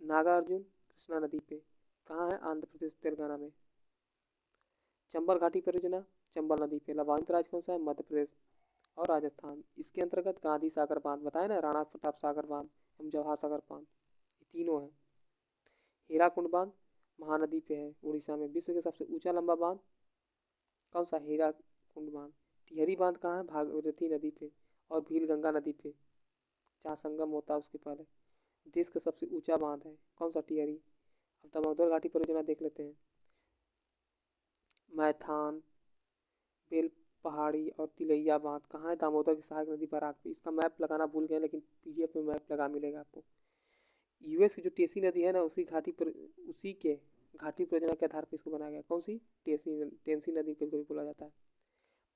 नागार्जुन कृष्णा नदी पे। कहाँ है? आंध्र प्रदेश, तेलंगाना में। चंबल घाटी परियोजना चंबल नदी पे। लाभान्वित राज्य कौन सा है? मध्य प्रदेश और राजस्थान। इसके अंतर्गत गांधी सागर बांध बताया ना, राणा प्रताप सागर बांध एवं जवाहर सागर बांध, ये तीनों है। हीराकुंड बांध महानदी पे है, उड़ीसा में। विश्व के सबसे ऊंचा लंबा बांध कौन सा? हीराकुंड बांध। टिहरी बांध कहाँ है? भागीरथी नदी पे और भील गंगा नदी पे, जहाँ संगम होता है उसके पहले। देश का सबसे ऊंचा बांध है कौन सा? टिहरी। अब दामोदर घाटी परियोजना देख लेते हैं। मैथान, बेल पहाड़ी और तिलैया बांध कहाँ है? दामोदर की सहायक नदी बराक पे। इसका मैप लगाना भूल गए, लेकिन पीडीएफ में मैप लगा मिलेगा आपको। यूएस की जो टेसी नदी है ना, उसी के घाटी परियोजना के आधार पर इसको बनाया गया। कौन सी? टेंसी नदी को भी बोला जाता है।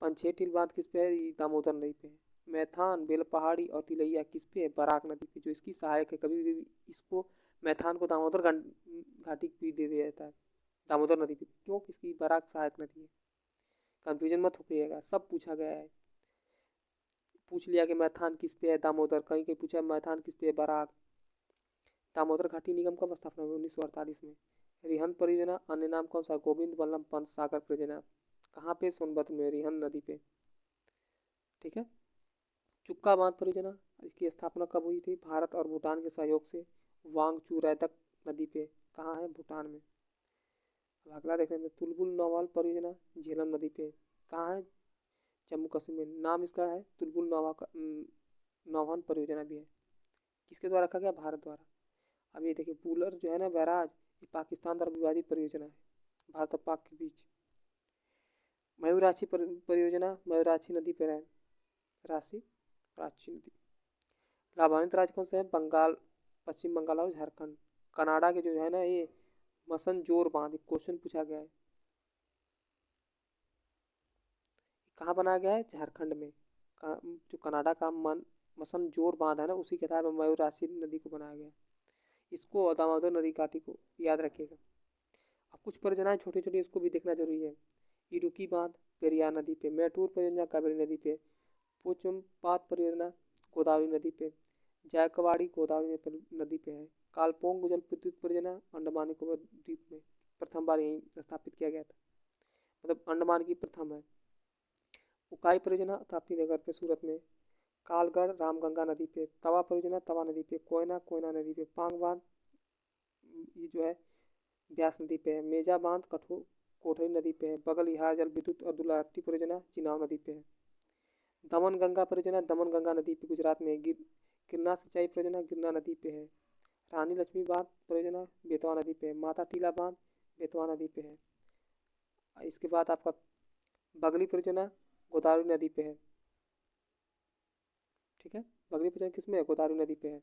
पंचेटिल बांध किस पे है? ये दामोदर नदी पे है। मैथान, बेल पहाड़ी और तिलैया किस पे है? बराक नदी पे, जो इसकी सहायक है। कभी कभी इसको मैथान को दामोदर घाटी भी दे दिया जाता है, दामोदर नदी पे, क्यों? इसकी बराक सहायक नदी है। कंफ्यूजन मत होइएगा, सब पूछा गया है। पूछ लिया कि मैथान किस पे है, दामोदर, कहीं कहीं पूछा मैथान किस पे है, बराक। दामोदर घाटी निगम कब स्थापना हुई? 1948 में। रिहंद परियोजना अन्य नाम कौन सा? गोविंद बल्लभ पंत सागर परियोजना। कहाँ पे? सोनभद्र में, रिहंद नदी पे। ठीक है। चुक्का बांध परियोजना इसकी स्थापना कब हुई थी? भारत और भूटान के सहयोग से, वांगचू रैतक नदी पे। कहाँ है? भूटान में। अब अगला देख लेते हैं, तुलबुल नौवाल परियोजना झेलम नदी पे। कहाँ है? जम्मू कश्मीर में। नाम इसका है तुलबुल नौवहन परियोजना भी है। किसके द्वारा रखा गया? भारत द्वारा। अब ये देखिए, बुलर जो है ना बैराज, ये पाकिस्तान द्वारा विवादित परियोजना है, भारत और पाक के बीच। मयूराक्षी परियोजना मयूराक्षी नदी पर है, राक्षी नदी। लाभान्वित राज्य कौन से हैं? बंगाल, पश्चिम बंगाल और झारखंड। कनाडा के जो है ना ये मसनजोर बांध, क्वेश्चन पूछा गया है, कहाँ बनाया गया है? झारखंड में। जो कनाडा का मसनजोर बांध है ना, उसी के आधार पर मयूराक्षी नदी को बनाया गया। इसको दामोदर नदी घाटी को याद रखिएगा। अब कुछ परियोजनाएं छोटी छोटी, इसको भी देखना जरूरी है। इडुक्की बांध पेरियार नदी पे, मैटूर परियोजना कावेरी नदी पे, पोचमपात परियोजना गोदावरी नदी पे, जायकवाड़ी गोदावरी नदी पे है। कालपोंग जल विद्युत परियोजना अंडमान निकोबार द्वीप में प्रथम बार यहीं स्थापित किया गया था, मतलब अंडमान की प्रथम है। उकाई परियोजना ताप्ती नगर पे सूरत में। कालगढ़ रामगंगा नदी पे। तवा परियोजना तवा नदी पे। कोयना कोयना नदी पे। पांग बांध ये जो है ब्यास नदी पे है। मेजा बांध कोठरी नदी पे है। बगल इहार जल विद्युत और दुलाट्टी परियोजना चिनाव नदी पे है। दमन गंगा परियोजना दमन गंगा नदी पे गुजरात में। गिरना सिंचाई परियोजना गिरना नदी पे है। रानी लक्ष्मी बांध परियोजना बेतवा नदी पे है। माता टीला बांध बेतवा नदी पे है। इसके बाद आपका बगली परियोजना गोदावरी नदी पे है। ठीक है, बगली परियोजना किस में है? गोदावरी नदी पे है।